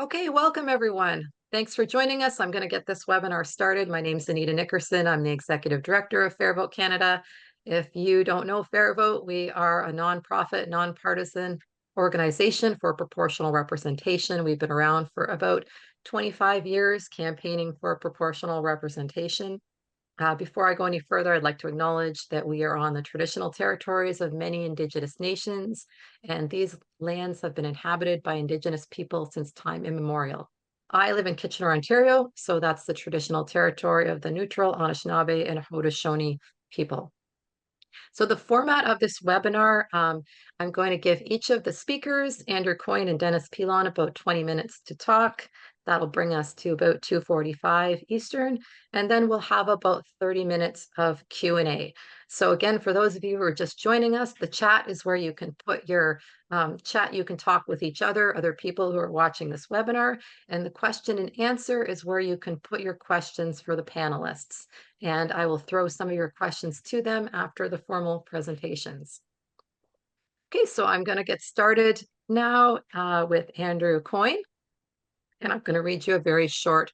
Okay, welcome everyone. Thanks for joining us. I'm going to get this webinar started. My name is Anita Nickerson. I'm the Executive Director of FairVote Canada. If you don't know FairVote, we are a nonprofit, nonpartisan organization for proportional representation. We've been around for about 25 years campaigning for proportional representation. Before I go any further, I'd like to acknowledge that we are on the traditional territories of many Indigenous nations, and these lands have been inhabited by Indigenous people since time immemorial. I live in Kitchener, Ontario, so that's the traditional territory of the neutral Anishinaabe and Haudenosaunee people. So the format of this webinar, I'm going to give each of the speakers, Andrew Coyne and Dennis Pilon, about 20 minutes to talk. That'll bring us to about 2:45 Eastern, and then we'll have about 30 minutes of Q&A. So again, for those of you who are just joining us, the chat is where you can put your chat. You can talk with each other people who are watching this webinar, and the question and answer is where you can put your questions for the panelists. And I will throw some of your questions to them after the formal presentations. Okay, so I'm going to get started now with Andrew Coyne. And I'm going to read you a very short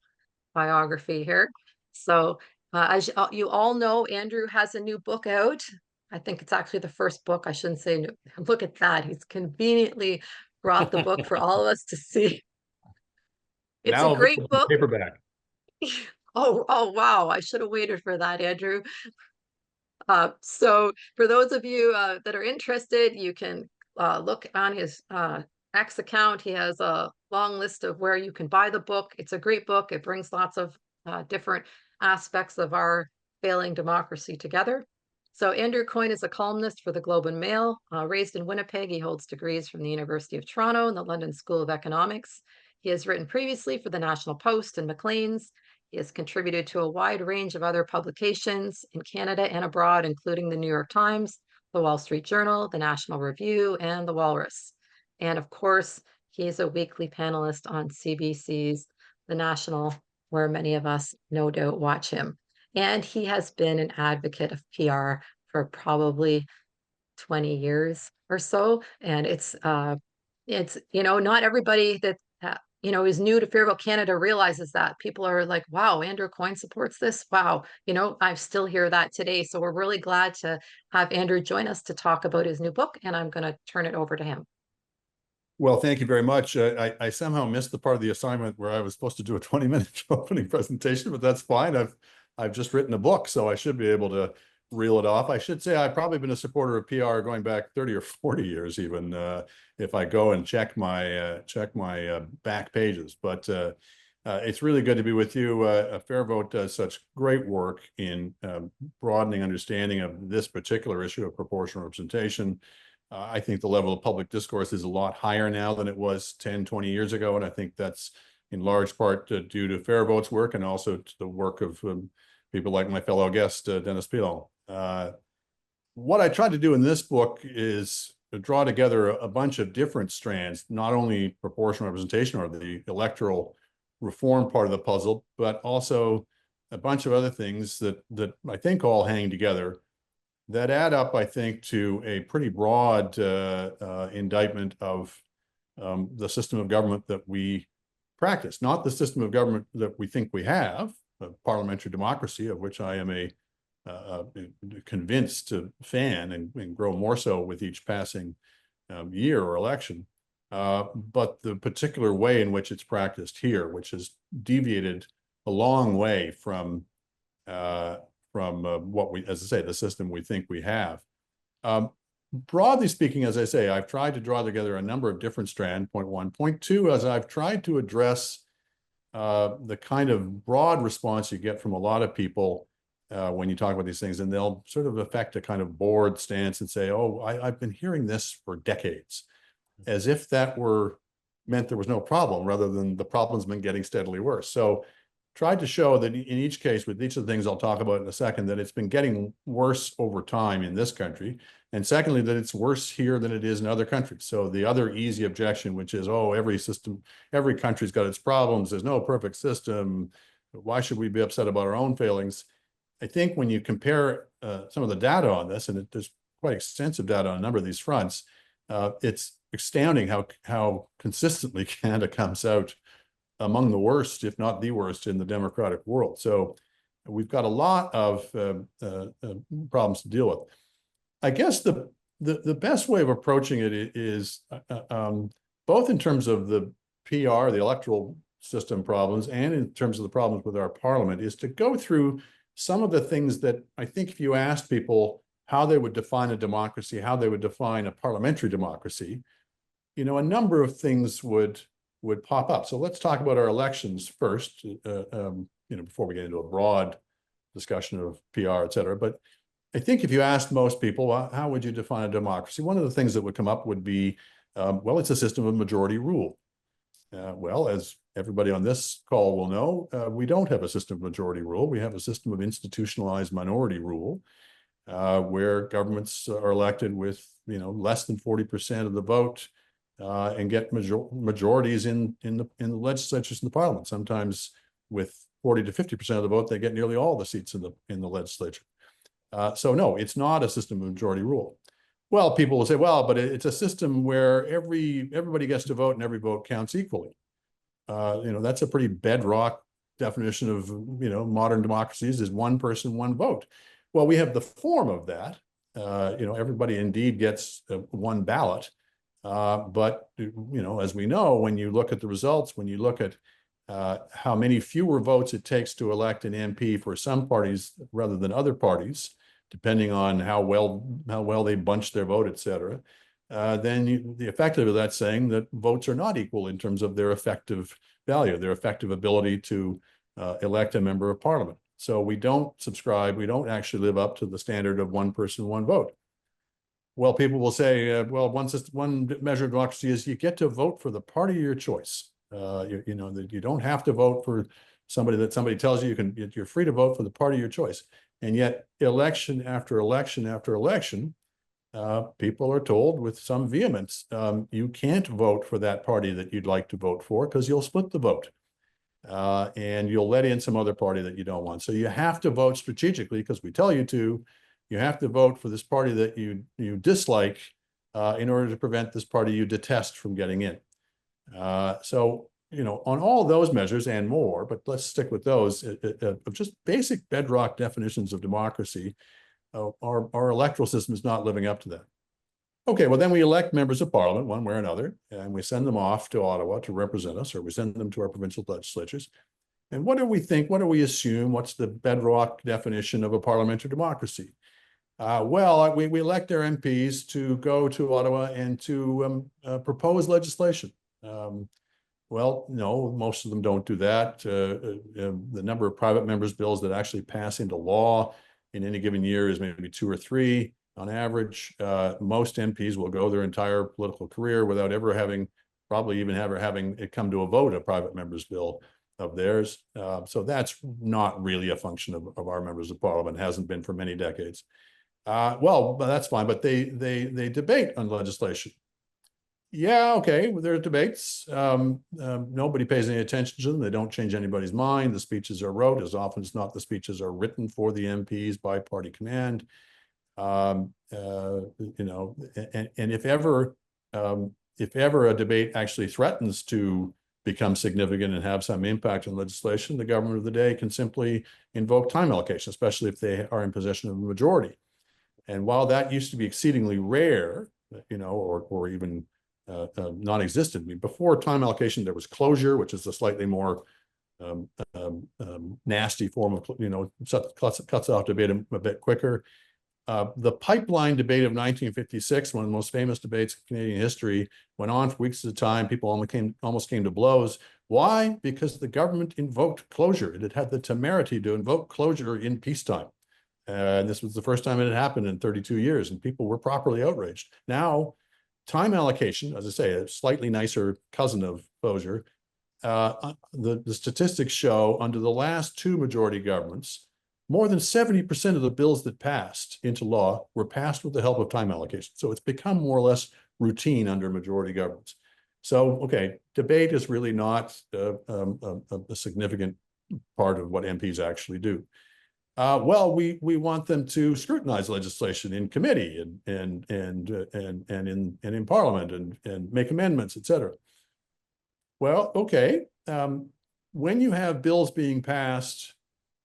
biography here. So as you all know, Andrew has a new book out. I think it's actually the first book. I shouldn't say new. Look at that. He's conveniently brought the book for all of us to see. It's now a great book. Paperback. Oh, wow. I should have waited for that, Andrew. So for those of you that are interested, you can look on his X account. He has a long list of where you can buy the book. It's a great book. It brings lots of different aspects of our failing democracy together. So Andrew Coyne is a columnist for the Globe and Mail. Raised in Winnipeg, he holds degrees from the University of Toronto and the London School of Economics. He has written previously for the National Post and Maclean's. He has contributed to a wide range of other publications in Canada and abroad, including the New York Times, the Wall Street Journal, the National Review, and the Walrus. And of course, he's a weekly panelist on CBC's The National, where many of us no doubt watch him. And he has been an advocate of PR for probably 20 years or so. And it's not everybody that is new to FairVote Canada realizes that. People are like, wow, Andrew Coyne supports this. Wow, I still hear that today. So we're really glad to have Andrew join us to talk about his new book, and I'm going to turn it over to him. Well, thank you very much. I somehow missed the part of the assignment where I was supposed to do a 20-minute opening presentation, but that's fine. I've just written a book, so I should be able to reel it off. I should say I've probably been a supporter of PR going back 30 or 40 years, even if I go and check my back pages. But it's really good to be with you. FairVote does such great work in broadening understanding of this particular issue of proportional representation. I think the level of public discourse is a lot higher now than it was 10, 20 years ago. And I think that's in large part due to FairVote's work and also to the work of people like my fellow guest, Dennis Pilon. What I tried to do in this book is to draw together a bunch of different strands, not only proportional representation or the electoral reform part of the puzzle, but also a bunch of other things that I think all hang together that add up, I think, to a pretty broad indictment of the system of government that we practice, not the system of government that we think we have, parliamentary democracy, of which I am a convinced fan and grow more so with each passing year or election, but the particular way in which it's practiced here, which has deviated a long way from what we, as I say, the system we think we have. Broadly speaking, as I say, I've tried to draw together a number of different strands, point one. Point two, as I've tried to address the kind of broad response you get from a lot of people when you talk about these things, and they'll sort of affect a kind of bored stance and say, oh, I've been hearing this for decades, as if that meant there was no problem, rather than the problem's been getting steadily worse. So tried to show that in each case, with each of the things I'll talk about in a second, that it's been getting worse over time in this country. And secondly, that it's worse here than it is in other countries. So the other easy objection, which is, oh, every country's got its problems. There's no perfect system. Why should we be upset about our own failings? I think when you compare some of the data on this, and there's quite extensive data on a number of these fronts, it's astounding how consistently Canada comes out among the worst, if not the worst, in the democratic world. So we've got a lot of problems to deal with. I guess the best way of approaching it is both in terms of the PR, the electoral system problems, and in terms of the problems with our parliament, is to go through some of the things that I think if you asked people how they would define a democracy, how they would define a parliamentary democracy, a number of things would pop up. So let's talk about our elections first, before we get into a broad discussion of PR, et cetera. But I think if you asked most people, how would you define a democracy? One of the things that would come up would be, well, it's a system of majority rule. Well, as everybody on this call will know, we don't have a system of majority rule. We have a system of institutionalized minority rule, where governments are elected with, less than 40% of the vote, and get majorities in the legislatures and the parliament. Sometimes with 40 to 50% of the vote, they get nearly all the seats in the legislature. So no, it's not a system of majority rule. Well, people will say, well, but it's a system where everybody gets to vote and every vote counts equally. That's a pretty bedrock definition of, modern democracies, is one person, one vote. Well, we have the form of that. Everybody indeed gets one ballot. But, as we know, when you look at the results, when you look at how many fewer votes it takes to elect an MP for some parties rather than other parties, depending on how well they bunch their vote, et cetera, then the effective of that saying that votes are not equal in terms of their effective value, their effective ability to elect a member of parliament. So we don't actually live up to the standard of one person, one vote. Well, people will say, well, one measure of democracy is you get to vote for the party of your choice. That you don't have to vote for somebody that somebody tells you you're free to vote for the party of your choice. And yet election after election after election, people are told with some vehemence, you can't vote for that party that you'd like to vote for because you'll split the vote. And you'll let in some other party that you don't want. So you have to vote strategically because we tell you to. You have to vote for this party that you dislike in order to prevent this party you detest from getting in. So, on all those measures and more, but let's stick with those, of just basic bedrock definitions of democracy, our electoral system is not living up to that. Okay, well, then we elect members of parliament one way or another, and we send them off to Ottawa to represent us, or we send them to our provincial legislatures. And what do we think? What do we assume? What's the bedrock definition of a parliamentary democracy? Well, we elect their MPs to go to Ottawa and to propose legislation. Well, no, most of them don't do that. The number of private members' bills that actually pass into law in any given year is maybe 2 or 3 on average. Most MPs will go their entire political career without ever having it come to a vote, a private member's bill of theirs. So that's not really a function of our members of parliament, hasn't been for many decades. Well, that's fine, but they debate on legislation. Yeah, okay, well, there are debates. Nobody pays any attention to them. They don't change anybody's mind. The speeches are wrote. As often as not, the speeches are written for the MPs by party command. And if ever a debate actually threatens to become significant and have some impact on legislation, the government of the day can simply invoke time allocation, especially if they are in possession of a majority. And while that used to be exceedingly rare, or even non-existent, before time allocation, there was closure, which is a slightly more nasty form of, cuts off debate a bit quicker. The pipeline debate of 1956, one of the most famous debates in Canadian history, went on for weeks at a time. People almost came to blows. Why? Because the government invoked closure. It had the temerity to invoke closure in peacetime. And this was the first time it had happened in 32 years, and people were properly outraged. Now, time allocation, as I say, a slightly nicer cousin of closure. The statistics show under the last 2 majority governments, more than 70% of the bills that passed into law were passed with the help of time allocation. So it's become more or less routine under majority governments. So, okay, debate is really not a significant part of what MPs actually do. Well, we want them to scrutinize legislation in committee and in Parliament and make amendments, et cetera. Well, okay, when you have bills being passed,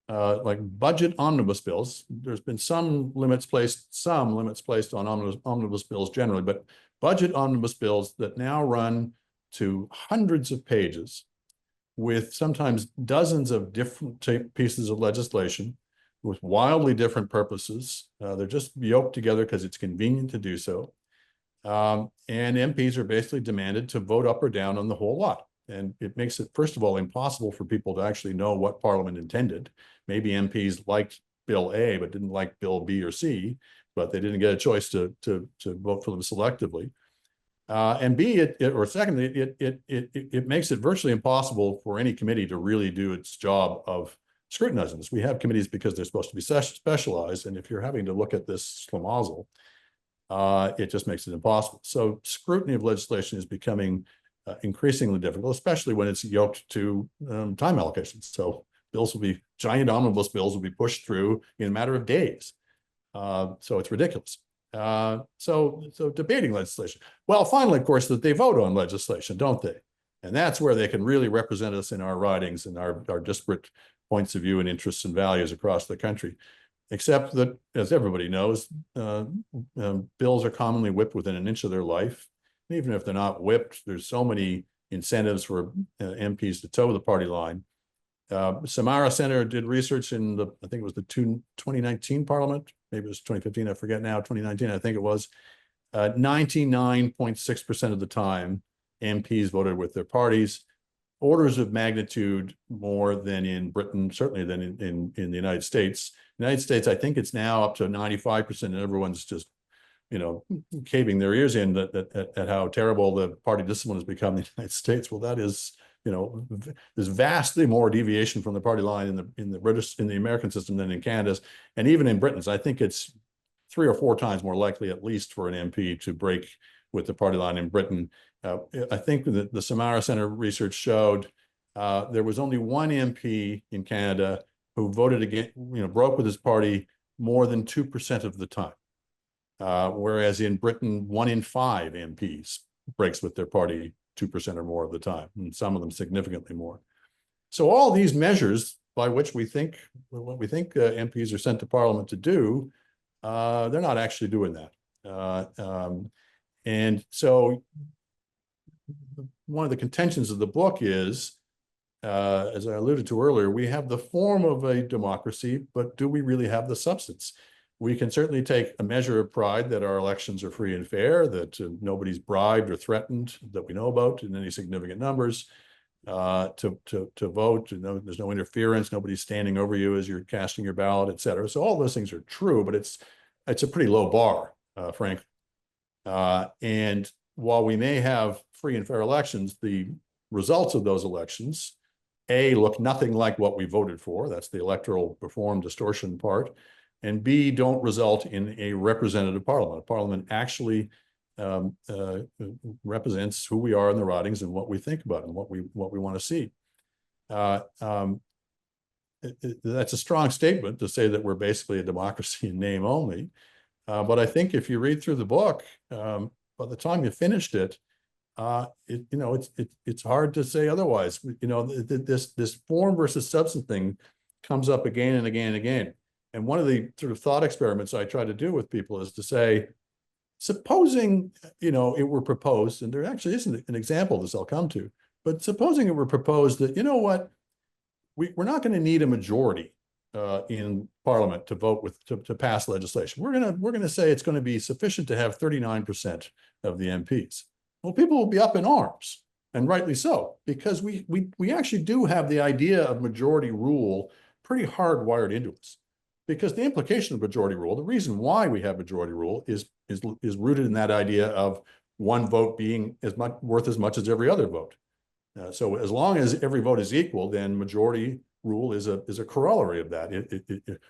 like budget omnibus bills, there's been some limits placed on omnibus bills generally, but budget omnibus bills that now run to hundreds of pages with sometimes dozens of different pieces of legislation with wildly different purposes. They're just yoked together because it's convenient to do so. And MPs are basically demanded to vote up or down on the whole lot. And it makes it, first of all, impossible for people to actually know what Parliament intended. Maybe MPs liked Bill A, but didn't like Bill B or C, but they didn't get a choice to vote for them selectively. And B, secondly, it makes it virtually impossible for any committee to really do its job of scrutinizing this. We have committees because they're supposed to be specialized, and if you're having to look at this schmozzle, it just makes it impossible. So scrutiny of legislation is becoming increasingly difficult, especially when it's yoked to time allocations. So giant omnibus bills will be pushed through in a matter of days. So it's ridiculous. So debating legislation. Well, finally, of course, that they vote on legislation, don't they? And that's where they can really represent us in our ridings and our disparate points of view and interests and values across the country. Except that, as everybody knows, bills are commonly whipped within an inch of their life. And even if they're not whipped, there's so many incentives for MPs to toe the party line. Samara Center did research in I think it was the 2019 Parliament, maybe it was 2015, I forget now, 2019, I think it was. 99.6% of the time, MPs voted with their parties, orders of magnitude more than in Britain, certainly than in the United States. United States, I think it's now up to 95%, and everyone's just, caving their ears in at how terrible the party discipline has become in the United States. Well, that is, there's vastly more deviation from the party line in the American system than in Canada's, and even in Britain's. I think it's 3 or 4 times more likely, at least, for an MP to break with the party line in Britain. I think that the Samara Center research showed there was only one MP in Canada who voted against, broke with his party more than 2% of the time. Whereas in Britain, 1 in 5 MPs breaks with their party 2% or more of the time, and some of them significantly more. So all these measures by which we think MPs are sent to Parliament to do, they're not actually doing that. And so one of the contentions of the book is, as I alluded to earlier, we have the form of a democracy, but do we really have the substance? We can certainly take a measure of pride that our elections are free and fair, that nobody's bribed or threatened that we know about in any significant numbers to vote. There's no interference, nobody's standing over you as you're casting your ballot, et cetera. So all those things are true, but it's a pretty low bar, frankly. And while we may have free and fair elections, the results of those elections, A, look nothing like what we voted for. That's the electoral reform distortion part. And B, don't result in a representative parliament. A parliament actually represents who we are in the ridings and what we think about and what we want to see. That's a strong statement to say that we're basically a democracy in name only. But I think if you read through the book, by the time you finished it, it's hard to say otherwise. This form versus substance thing comes up again and again and again. And one of the sort of thought experiments I try to do with people is to say, supposing, it were proposed, and there actually isn't an example of this I'll come to, but supposing it were proposed that, we're not going to need a majority in Parliament to vote to pass legislation. We're going to say it's going to be sufficient to have 39% of the MPs. Well, people will be up in arms, and rightly so, because we actually do have the idea of majority rule pretty hardwired into us. Because the implication of majority rule, the reason why we have majority rule is rooted in that idea of one vote being worth as much as every other vote. So as long as every vote is equal, then majority rule is a corollary of that.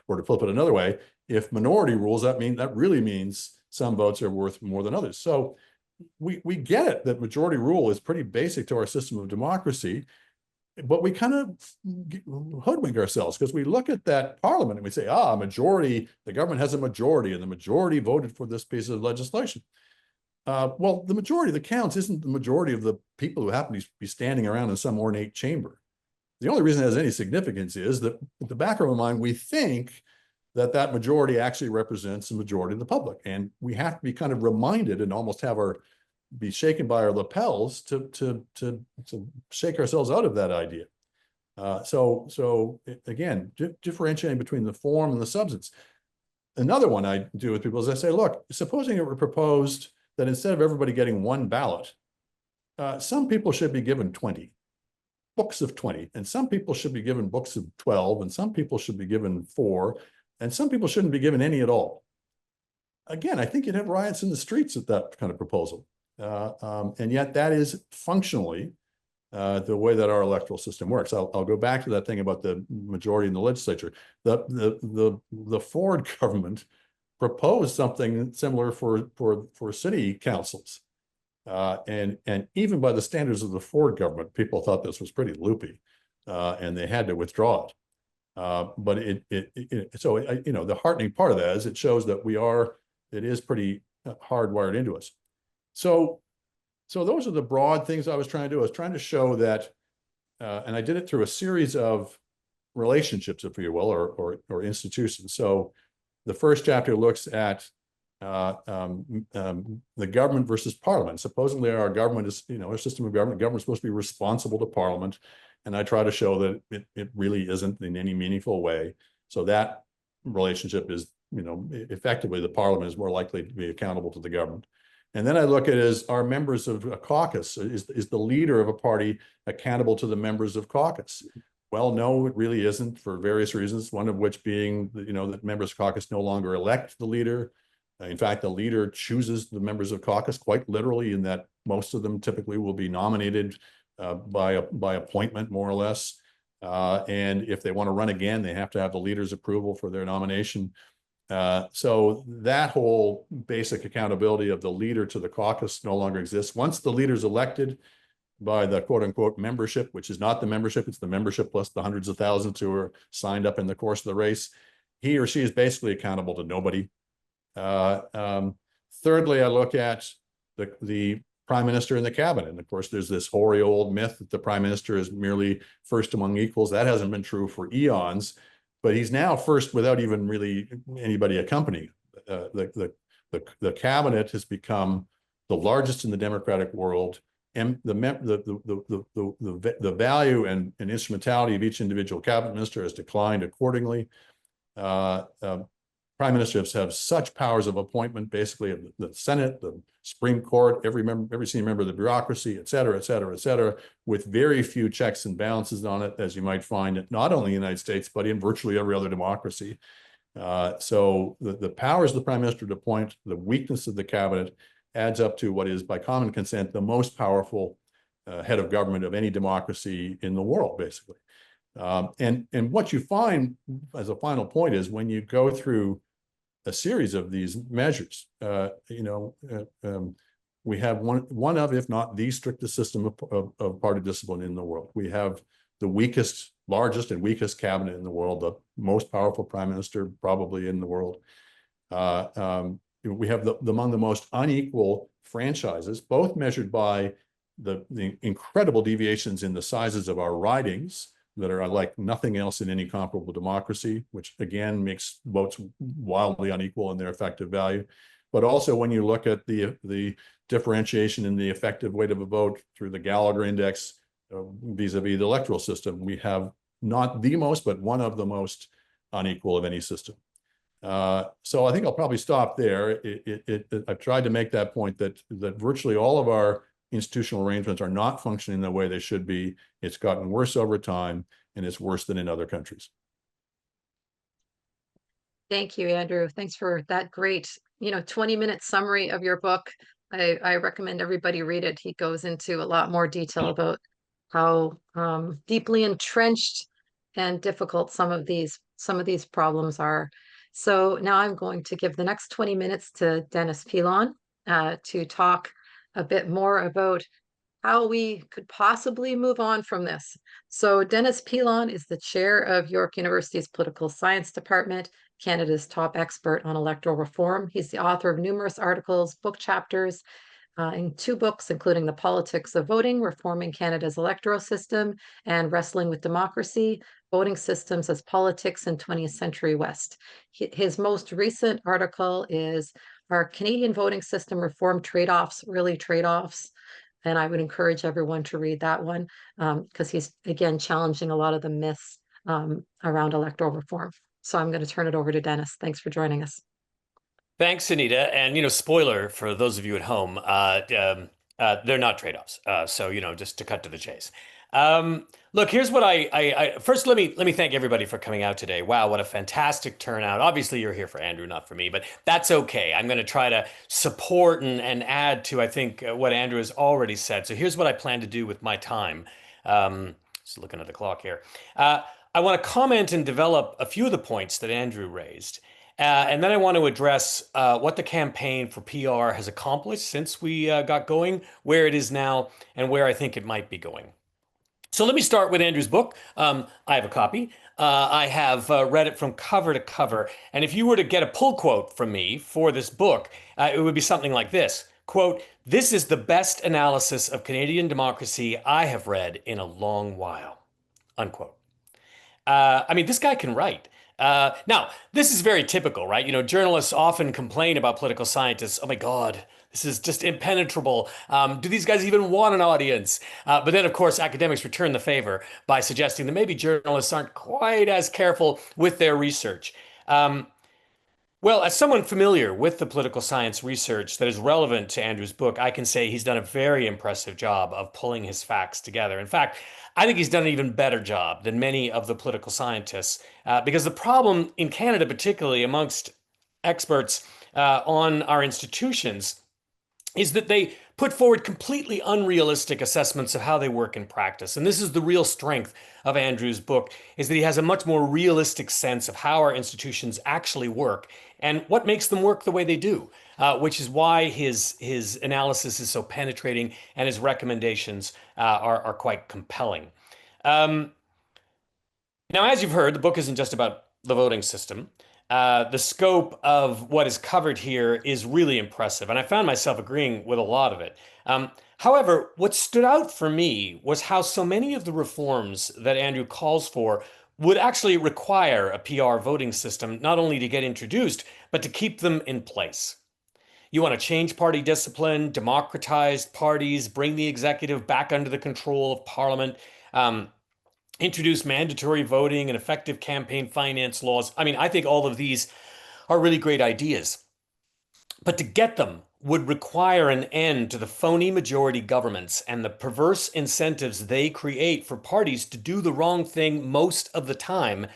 Or to flip it another way, if minority rules, that really means some votes are worth more than others. So we get it that majority rule is pretty basic to our system of democracy. But we kind of hoodwink ourselves because we look at that parliament and we say, majority, the government has a majority and the majority voted for this piece of legislation. Well, the majority that counts isn't the majority of the people who happen to be standing around in some ornate chamber. The only reason it has any significance is that at the back of our mind, we think that that majority actually represents the majority of the public. And we have to be kind of reminded and almost have our be shaken by our lapels to shake ourselves out of that idea. So again, differentiating between the form and the substance. Another one I do with people is I say, look, supposing it were proposed that instead of everybody getting one ballot, some people should be given 20 books of 20, and some people should be given books of 12, and some people should be given 4, and some people shouldn't be given any at all. Again, I think you'd have riots in the streets at that kind of proposal. And yet that is functionally the way that our electoral system works. I'll go back to that thing about the majority in the legislature. The Ford government proposed something similar for city councils. And even by the standards of the Ford government, people thought this was pretty loopy, and they had to withdraw it. But the heartening part of that is it shows that it is pretty hardwired into us. So those are the broad things I was trying to do. I was trying to show that, and I did it through a series of relationships, if you will, or institutions. So the first chapter looks at the government versus parliament. Supposedly our government is, a system of government. Government is supposed to be responsible to parliament. And I try to show that it really isn't in any meaningful way. So that relationship is, effectively the parliament is more likely to be accountable to the government. And then I look at it as are members of a caucus, is the leader of a party accountable to the members of caucus? Well, no, it really isn't, for various reasons, one of which being, that members of caucus no longer elect the leader. In fact, the leader chooses the members of caucus quite literally, in that most of them typically will be nominated by appointment, more or less. And if they want to run again, they have to have the leader's approval for their nomination. So that whole basic accountability of the leader to the caucus no longer exists. Once the leader's elected by the quote unquote membership, which is not the membership, it's the membership plus the hundreds of thousands who are signed up in the course of the race, he or she is basically accountable to nobody. Thirdly, I look at the prime minister and the cabinet. And of course, there's this hoary old myth that the prime minister is merely first among equals. That hasn't been true for eons, but he's now first without even really anybody accompanying. The cabinet has become the largest in the democratic world, and the value and instrumentality of each individual cabinet minister has declined accordingly. Prime ministers have such powers of appointment, basically, of the Senate, the Supreme Court, every senior member of the bureaucracy, et cetera, et cetera, et cetera, with very few checks and balances on it, as you might find not only in the United States, but in virtually every other democracy. So the powers of the prime minister to appoint, the weakness of the cabinet, adds up to what is, by common consent, the most powerful head of government of any democracy in the world, basically. And what you find as a final point is when you go through a series of these measures, we have one of, if not the strictest system of party discipline in the world. We have the largest and weakest cabinet in the world, the most powerful prime minister probably in the world. We have among the most unequal franchises, both measured by the incredible deviations in the sizes of our ridings that are like nothing else in any comparable democracy, which again makes votes wildly unequal in their effective value. But also when you look at the differentiation in the effective weight of a vote through the Gallagher index vis-a-vis the electoral system, we have not the most, but one of the most unequal of any system. So I think I'll probably stop there. I've tried to make that point that virtually all of our institutional arrangements are not functioning the way they should be. It's gotten worse over time, and it's worse than in other countries. Thank you, Andrew. Thanks for that great, 20-minute summary of your book. I recommend everybody read it. He goes into a lot more detail about how deeply entrenched and difficult some of these problems are. So now I'm going to give the next 20 minutes to Dennis Pilon to talk a bit more about how we could possibly move on from this. So Dennis Pilon is the chair of York University's Political Science Department, Canada's top expert on electoral reform. He's the author of numerous articles, book chapters, in 2 books, including The Politics of Voting, Reforming Canada's Electoral System, and Wrestling with Democracy, Voting Systems as Politics in 20th Century West. His most recent article is Are Canadian Voting System Reform Trade-offs Really Trade-offs? And I would encourage everyone to read that one because he's, again, challenging a lot of the myths around electoral reform. So I'm going to turn it over to Dennis. Thanks for joining us. Thanks, Anita. And, spoiler for those of you at home, they're not trade-offs. So, just to cut to the chase. Look, here's what first, let me thank everybody for coming out today. Wow, what a fantastic turnout. Obviously, you're here for Andrew, not for me, but that's okay. I'm going to try to support and add to, I think, what Andrew has already said. So here's what I plan to do with my time. Just looking at the clock here. I want to comment and develop a few of the points that Andrew raised. And then I want to address what the campaign for PR has accomplished since we got going, where it is now, and where I think it might be going. So let me start with Andrew's book. I have a copy. I have read it from cover to cover. And if you were to get a pull quote from me for this book, it would be something like this. Quote, "This is the best analysis of Canadian democracy I have read in a long while." Unquote. I mean, this guy can write. Now, this is very typical, right? Journalists often complain about political scientists. Oh my God, this is just impenetrable. Do these guys even want an audience? But then, of course, academics return the favor by suggesting that maybe journalists aren't quite as careful with their research. Well, as someone familiar with the political science research that is relevant to Andrew's book, I can say he's done a very impressive job of pulling his facts together. In fact, I think he's done an even better job than many of the political scientists, because the problem in Canada, particularly amongst experts on our institutions, is that they put forward completely unrealistic assessments of how they work in practice. And this is the real strength of Andrew's book, is that he has a much more realistic sense of how our institutions actually work and what makes them work the way they do, which is why his analysis is so penetrating and his recommendations are quite compelling. Now, as you've heard, the book isn't just about the voting system. The scope of what is covered here is really impressive, and I found myself agreeing with a lot of it. However, what stood out for me was how so many of the reforms that Andrew calls for would actually require a PR voting system, not only to get introduced, but to keep them in place. You want to change party discipline, democratize parties, bring the executive back under the control of Parliament, introduce mandatory voting and effective campaign finance laws. I mean, I think all of these are really great ideas. But to get them would require an end to the phony majority governments and the perverse incentives they create for parties to do the wrong thing most of the time,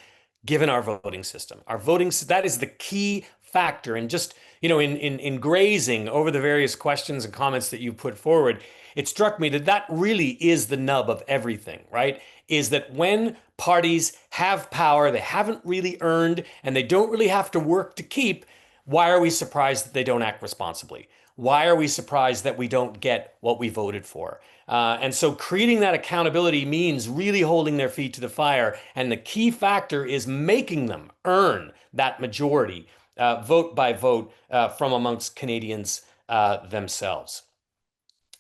given our voting system. That is the key factor. And just, in grazing over the various questions and comments that you put forward, it struck me that really is the nub of everything, right? Is that when parties have power they haven't really earned and they don't really have to work to keep, why are we surprised that they don't act responsibly? Why are we surprised that we don't get what we voted for? And so creating that accountability means really holding their feet to the fire. And the key factor is making them earn that majority, vote by vote, from amongst Canadians themselves.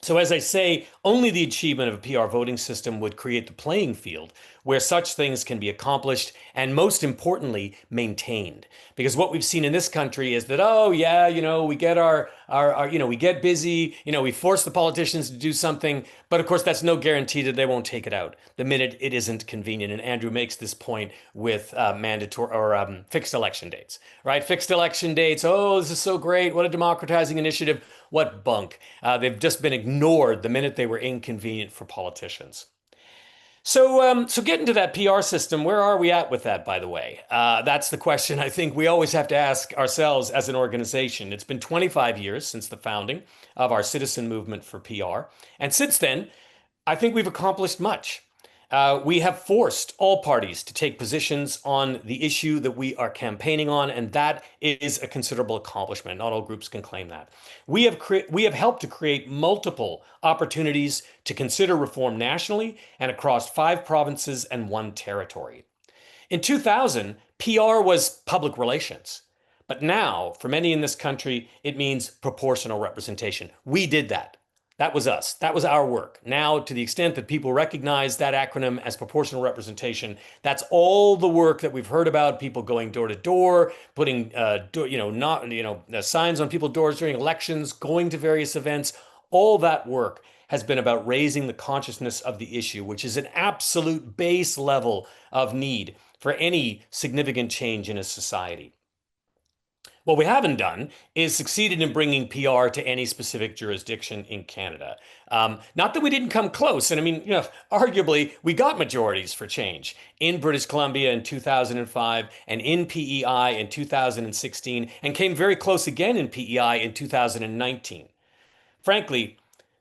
So as I say, only the achievement of a PR voting system would create the playing field where such things can be accomplished and, most importantly, maintained. Because what we've seen in this country is that, oh yeah, we get we get busy, we force the politicians to do something, but of course that's no guarantee that they won't take it out the minute it isn't convenient. And Andrew makes this point with mandatory or fixed election dates, right? Fixed election dates. Oh, this is so great. What a democratizing initiative. What bunk. They've just been ignored the minute they were inconvenient for politicians. So getting to that PR system, where are we at with that, by the way? That's the question I think we always have to ask ourselves as an organization. It's been 25 years since the founding of our citizen movement for PR. And since then, I think we've accomplished much. We have forced all parties to take positions on the issue that we are campaigning on, and that is a considerable accomplishment. Not all groups can claim that. We have helped to create multiple opportunities to consider reform nationally and across 5 provinces and 1 territory. In 2000, PR was public relations. But now, for many in this country, it means proportional representation. We did that. That was us. That was our work. Now, to the extent that people recognize that acronym as proportional representation, that's all the work that we've heard about. People going door to door, putting, signs on people's doors during elections, going to various events. All that work has been about raising the consciousness of the issue, which is an absolute base level of need for any significant change in a society. What we haven't done is succeeded in bringing PR to any specific jurisdiction in Canada. Not that we didn't come close. And I mean, arguably, we got majorities for change in British Columbia in 2005 and in PEI in 2016, and came very close again in PEI in 2019. Frankly,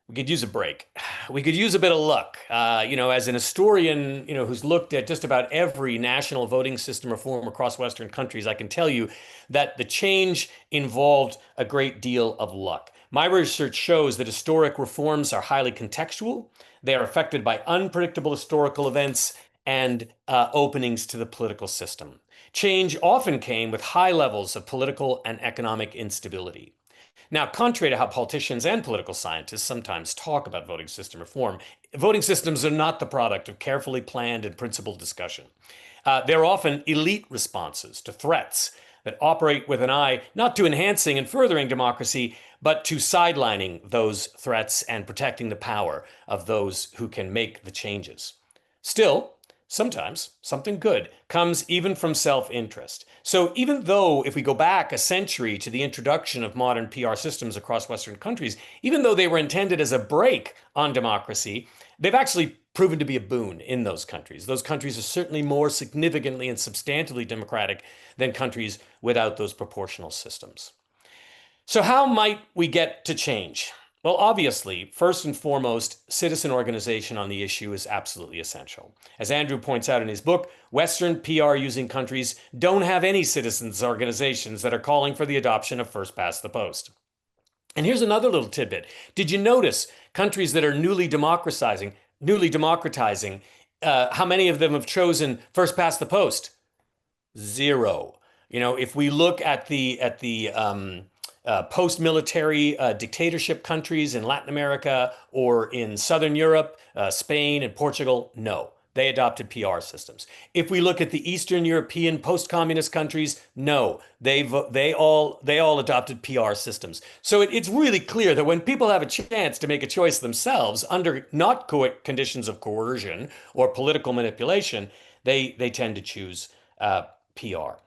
we could use a break. We could use a bit of luck. As an historian, who's looked at just about every national voting system reform across Western countries, I can tell you that the change involved a great deal of luck. My research shows that historic reforms are highly contextual. They are affected by unpredictable historical events and openings to the political system. Change often came with high levels of political and economic instability. Now, contrary to how politicians and political scientists sometimes talk about voting system reform, voting systems are not the product of carefully planned and principled discussion. They're often elite responses to threats that operate with an eye not to enhancing and furthering democracy, but to sidelining those threats and protecting the power of those who can make the changes. Still, sometimes something good comes even from self-interest. So even though if we go back a century to the introduction of modern PR systems across Western countries, even though they were intended as a brake on democracy, they've actually proven to be a boon in those countries. Those countries are certainly more significantly and substantively democratic than countries without those proportional systems. So how might we get to change? Well, obviously, first and foremost, citizen organization on the issue is absolutely essential. As Andrew points out in his book, Western PR-using countries don't have any citizens' organizations that are calling for the adoption of first past the post. And here's another little tidbit. Did you notice countries that are newly democratizing, how many of them have chosen first past the post? Zero. If we look at the post-military dictatorship countries in Latin America or in Southern Europe, Spain and Portugal, no, they adopted PR systems. If we look at the Eastern European post-communist countries, no, they all adopted PR systems. So it's really clear that when people have a chance to make a choice themselves under not conditions of coercion or political manipulation, they tend to choose PR.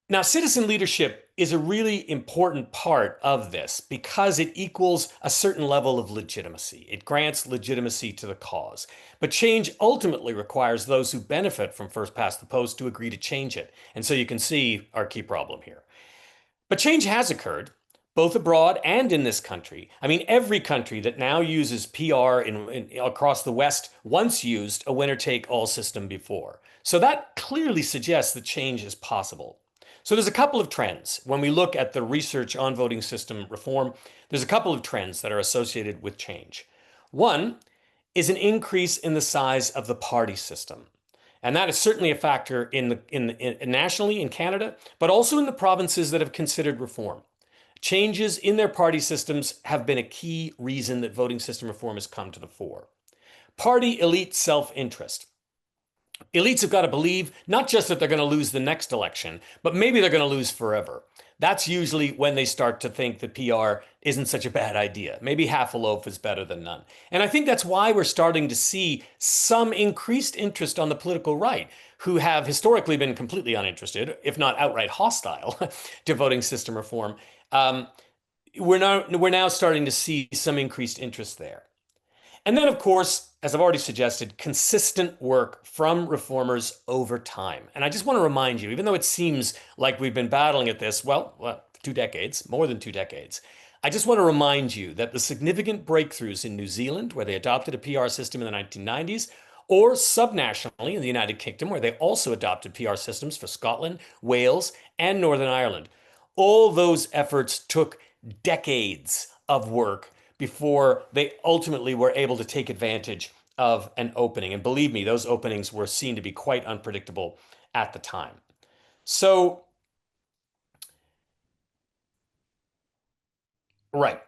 Now, citizen leadership is a really important part of this because it equals a certain level of legitimacy. It grants legitimacy to the cause. But change ultimately requires those who benefit from first past the post to agree to change it. And so you can see our key problem here. But change has occurred, both abroad and in this country. I mean, every country that now uses PR across the West once used a winner-take-all system before. So that clearly suggests that change is possible. So there's a couple of trends. When we look at the research on voting system reform, there's a couple of trends that are associated with change. One is an increase in the size of the party system. And that is certainly a factor nationally in Canada, but also in the provinces that have considered reform. Changes in their party systems have been a key reason that voting system reform has come to the fore. Party elite self-interest. Elites have got to believe not just that they're going to lose the next election, but maybe they're going to lose forever. That's usually when they start to think that PR isn't such a bad idea. Maybe half a loaf is better than none. And I think that's why we're starting to see some increased interest on the political right, who have historically been completely uninterested, if not outright hostile, to voting system reform. We're now starting to see some increased interest there. And then, of course, as I've already suggested, consistent work from reformers over time. And I just want to remind you, even though it seems like we've been battling at this, well, 2 decades, more than 2 decades, I just want to remind you that the significant breakthroughs in New Zealand, where they adopted a PR system in the 1990s, or subnationally in the United Kingdom, where they also adopted PR systems for Scotland, Wales, and Northern Ireland, all those efforts took decades of work before they ultimately were able to take advantage of an opening. And believe me, those openings were seen to be quite unpredictable at the time. So, right.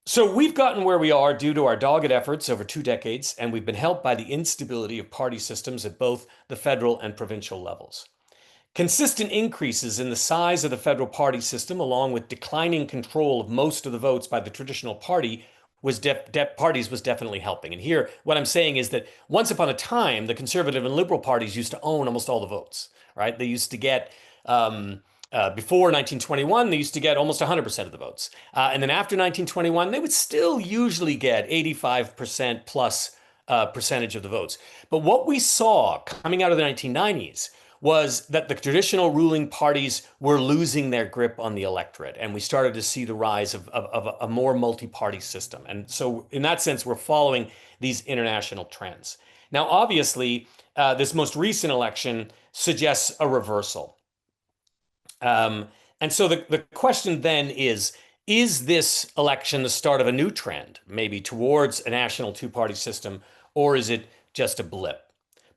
So we've gotten where we are due to our dogged efforts over 2 decades, and we've been helped by the instability of party systems at both the federal and provincial levels. Consistent increases in the size of the federal party system, along with declining control of most of the votes by the traditional party, parties was definitely helping. And here, what I'm saying is that once upon a time, the conservative and liberal parties used to own almost all the votes, right? They used to get before 1921, they used to get almost 100% of the votes. And then after 1921, they would still usually get 85% plus percentage of the votes. But what we saw coming out of the 1990s was that the traditional ruling parties were losing their grip on the electorate. And we started to see the rise of a more multi-party system. And so in that sense, we're following these international trends. Now, obviously, this most recent election suggests a reversal. And so the question then is this election the start of a new trend, maybe towards a national two-party system, or is it just a blip?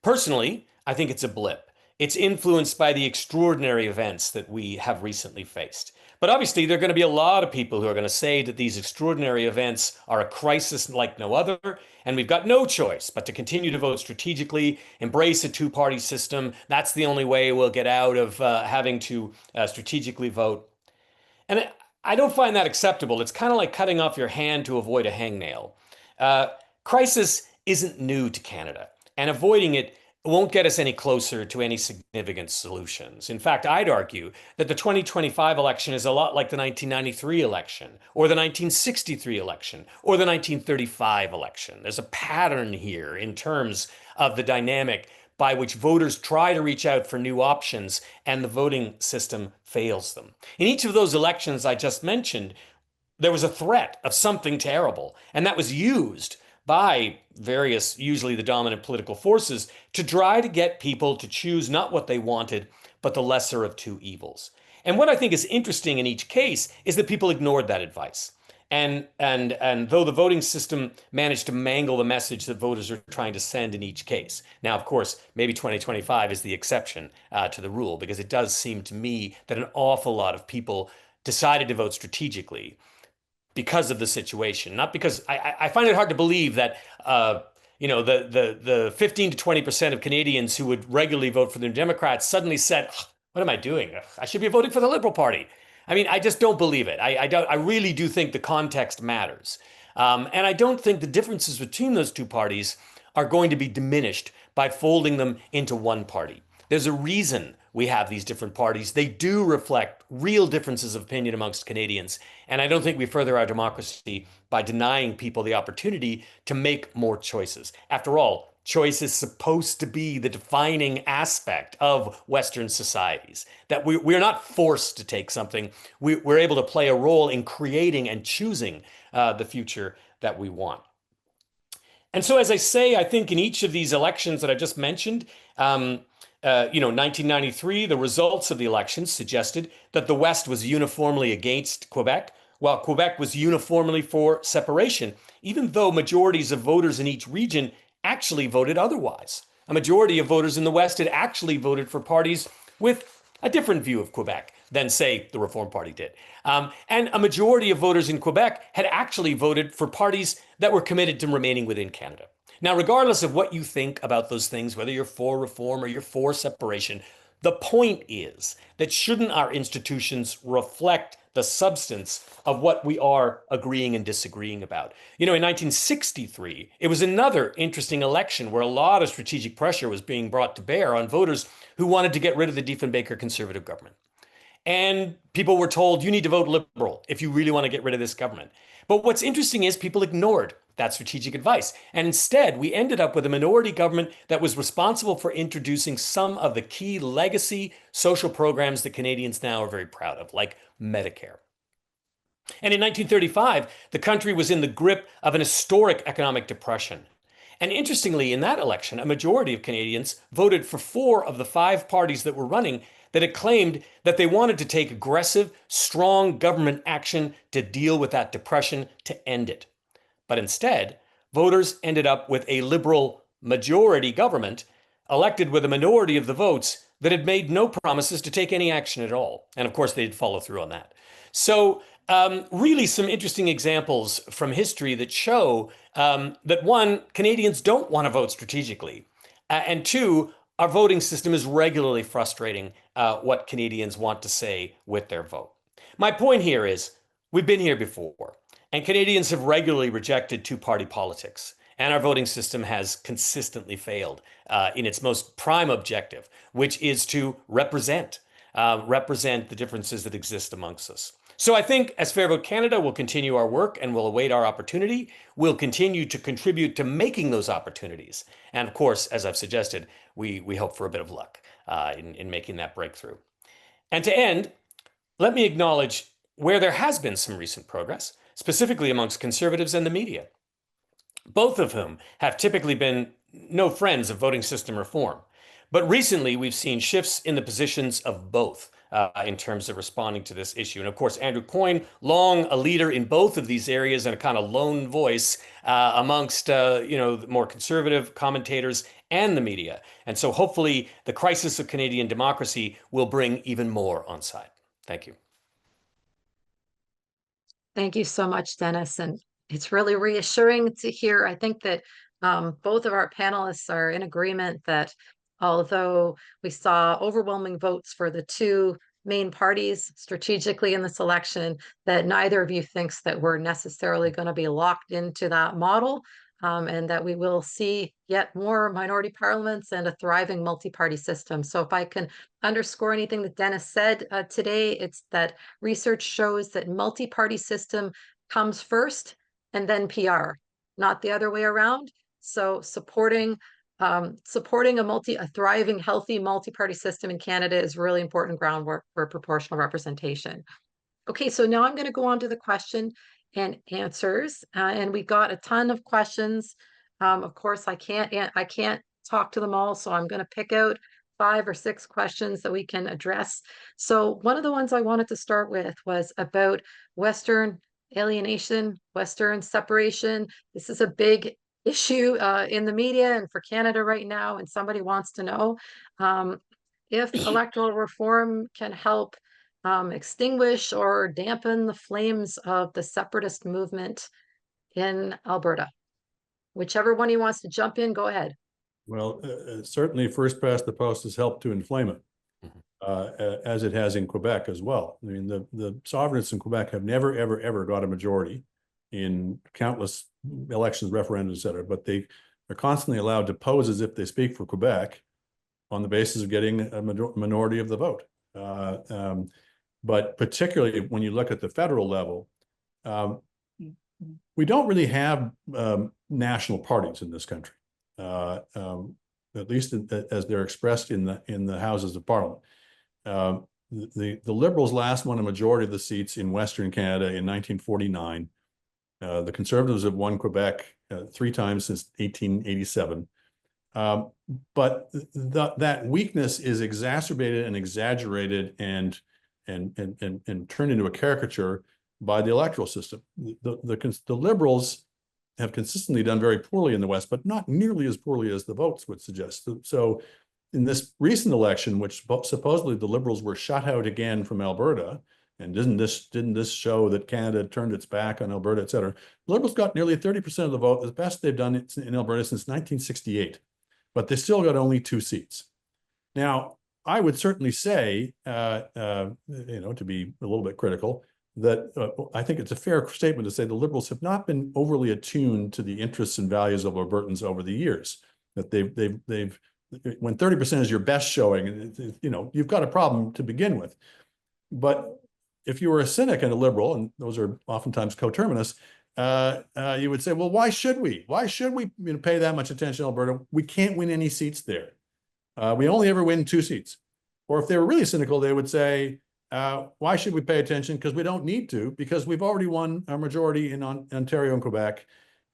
Personally, I think it's a blip. It's influenced by the extraordinary events that we have recently faced. But obviously, there are going to be a lot of people who are going to say that these extraordinary events are a crisis like no other, and we've got no choice but to continue to vote strategically, embrace a two-party system. That's the only way we'll get out of having to strategically vote. And I don't find that acceptable. It's kind of like cutting off your hand to avoid a hangnail. Crisis isn't new to Canada, and avoiding it won't get us any closer to any significant solutions. In fact, I'd argue that the 2025 election is a lot like the 1993 election, or the 1963 election, or the 1935 election. There's a pattern here in terms of the dynamic by which voters try to reach out for new options and the voting system fails them. In each of those elections I just mentioned, there was a threat of something terrible, and that was used by various, usually the dominant political forces, to try to get people to choose not what they wanted, but the lesser of two evils. And what I think is interesting in each case is that people ignored that advice. And though the voting system managed to mangle the message that voters are trying to send in each case. Now, of course, maybe 2025 is the exception to the rule, because it does seem to me that an awful lot of people decided to vote strategically because of the situation, not because I find it hard to believe that the 15 to 20% of Canadians who would regularly vote for the Democrats suddenly said, "What am I doing? I should be voting for the Liberal Party." I mean, I just don't believe it. I really do think the context matters, and I don't think the differences between those two parties are going to be diminished by folding them into one party. There's a reason we have these different parties. They do reflect real differences of opinion amongst Canadians. And I don't think we further our democracy by denying people the opportunity to make more choices. After all, choice is supposed to be the defining aspect of Western societies, that we're not forced to take something. We're able to play a role in creating and choosing the future that we want. And so, as I say, I think in each of these elections that I just mentioned, 1993, the results of the elections suggested that the West was uniformly against Quebec, while Quebec was uniformly for separation, even though majorities of voters in each region actually voted otherwise. A majority of voters in the West had actually voted for parties with a different view of Quebec than, say, the Reform Party did. And a majority of voters in Quebec had actually voted for parties that were committed to remaining within Canada. Now, regardless of what you think about those things, whether you're for reform or you're for separation, the point is that shouldn't our institutions reflect the substance of what we are agreeing and disagreeing about? In 1963, it was another interesting election where a lot of strategic pressure was being brought to bear on voters who wanted to get rid of the Diefenbaker Conservative government. And people were told, you need to vote Liberal if you really want to get rid of this government. But what's interesting is people ignored that strategic advice. And instead, we ended up with a minority government that was responsible for introducing some of the key legacy social programs that Canadians now are very proud of, like Medicare. And in 1935, the country was in the grip of an historic economic depression. And interestingly, in that election, a majority of Canadians voted for 4 of the 5 parties that were running that had claimed that they wanted to take aggressive, strong government action to deal with that depression, to end it. But instead, voters ended up with a Liberal majority government elected with a minority of the votes that had made no promises to take any action at all. And of course, they'd follow through on that. So really some interesting examples from history that show that one, Canadians don't want to vote strategically. And two, our voting system is regularly frustrating what Canadians want to say with their vote. My point here is we've been here before, and Canadians have regularly rejected two-party politics. And our voting system has consistently failed in its most prime objective, which is to represent the differences that exist amongst us. So I think as Fair Vote Canada, we'll continue our work and we'll await our opportunity. We'll continue to contribute to making those opportunities. And of course, as I've suggested, we hope for a bit of luck in making that breakthrough. And to end, let me acknowledge where there has been some recent progress, specifically amongst Conservatives and the media, both of whom have typically been no friends of voting system reform. But recently, we've seen shifts in the positions of both in terms of responding to this issue. And of course, Andrew Coyne, long a leader in both of these areas and a kind of lone voice amongst the more conservative commentators and the media. And so hopefully the crisis of Canadian democracy will bring even more on side. Thank you. Thank you so much, Dennis. And it's really reassuring to hear. I think that both of our panelists are in agreement that although we saw overwhelming votes for the two main parties strategically in this election, that neither of you thinks that we're necessarily going to be locked into that model, and that we will see yet more minority parliaments and a thriving multi-party system. So if I can underscore anything that Dennis said today, it's that research shows that multi-party system comes first and then PR, not the other way around. So supporting a thriving, healthy multi-party system in Canada is really important groundwork for proportional representation. Okay, so now I'm going to go on to the question and answers, and we got a ton of questions. Of course, I can't talk to them all, so I'm going to pick out 5 or 6 questions that we can address. So one of the ones I wanted to start with was about Western alienation, Western separation. This is a big issue in the media and for Canada right now, and somebody wants to know if electoral reform can help extinguish or dampen the flames of the separatist movement in Alberta. Whichever one he wants to jump in, go ahead. Well, certainly first past the post has helped to inflame it, as it has in Quebec as well. I mean, the sovereigntists in Quebec have never, ever, ever got a majority in countless elections, referendums, et cetera, but they are constantly allowed to pose as if they speak for Quebec on the basis of getting a minority of the vote. But particularly when you look at the federal level, we don't really have national parties in this country, at least as they're expressed in the Houses of Parliament. The Liberals last won a majority of the seats in Western Canada in 1949. The Conservatives have won Quebec 3 times since 1887. But that weakness is exacerbated and exaggerated and turned into a caricature by the electoral system. The Liberals have consistently done very poorly in the West, but not nearly as poorly as the votes would suggest. So in this recent election, which supposedly the Liberals were shut out again from Alberta, and didn't this show that Canada turned its back on Alberta, et cetera? Liberals got nearly 30% of the vote, the best they've done in Alberta since 1968, but they still got only 2 seats. Now, I would certainly say, to be a little bit critical, that I think it's a fair statement to say the Liberals have not been overly attuned to the interests and values of Albertans over the years. That they've when 30% is your best showing, you've got a problem to begin with. But if you were a cynic and a liberal, and those are oftentimes coterminous, you would say, well, why should we? Why should we pay that much attention to Alberta? We can't win any seats there. We only ever win 2 seats. Or if they were really cynical, they would say, why should we pay attention? Because we don't need to, because we've already won a majority in Ontario and Quebec,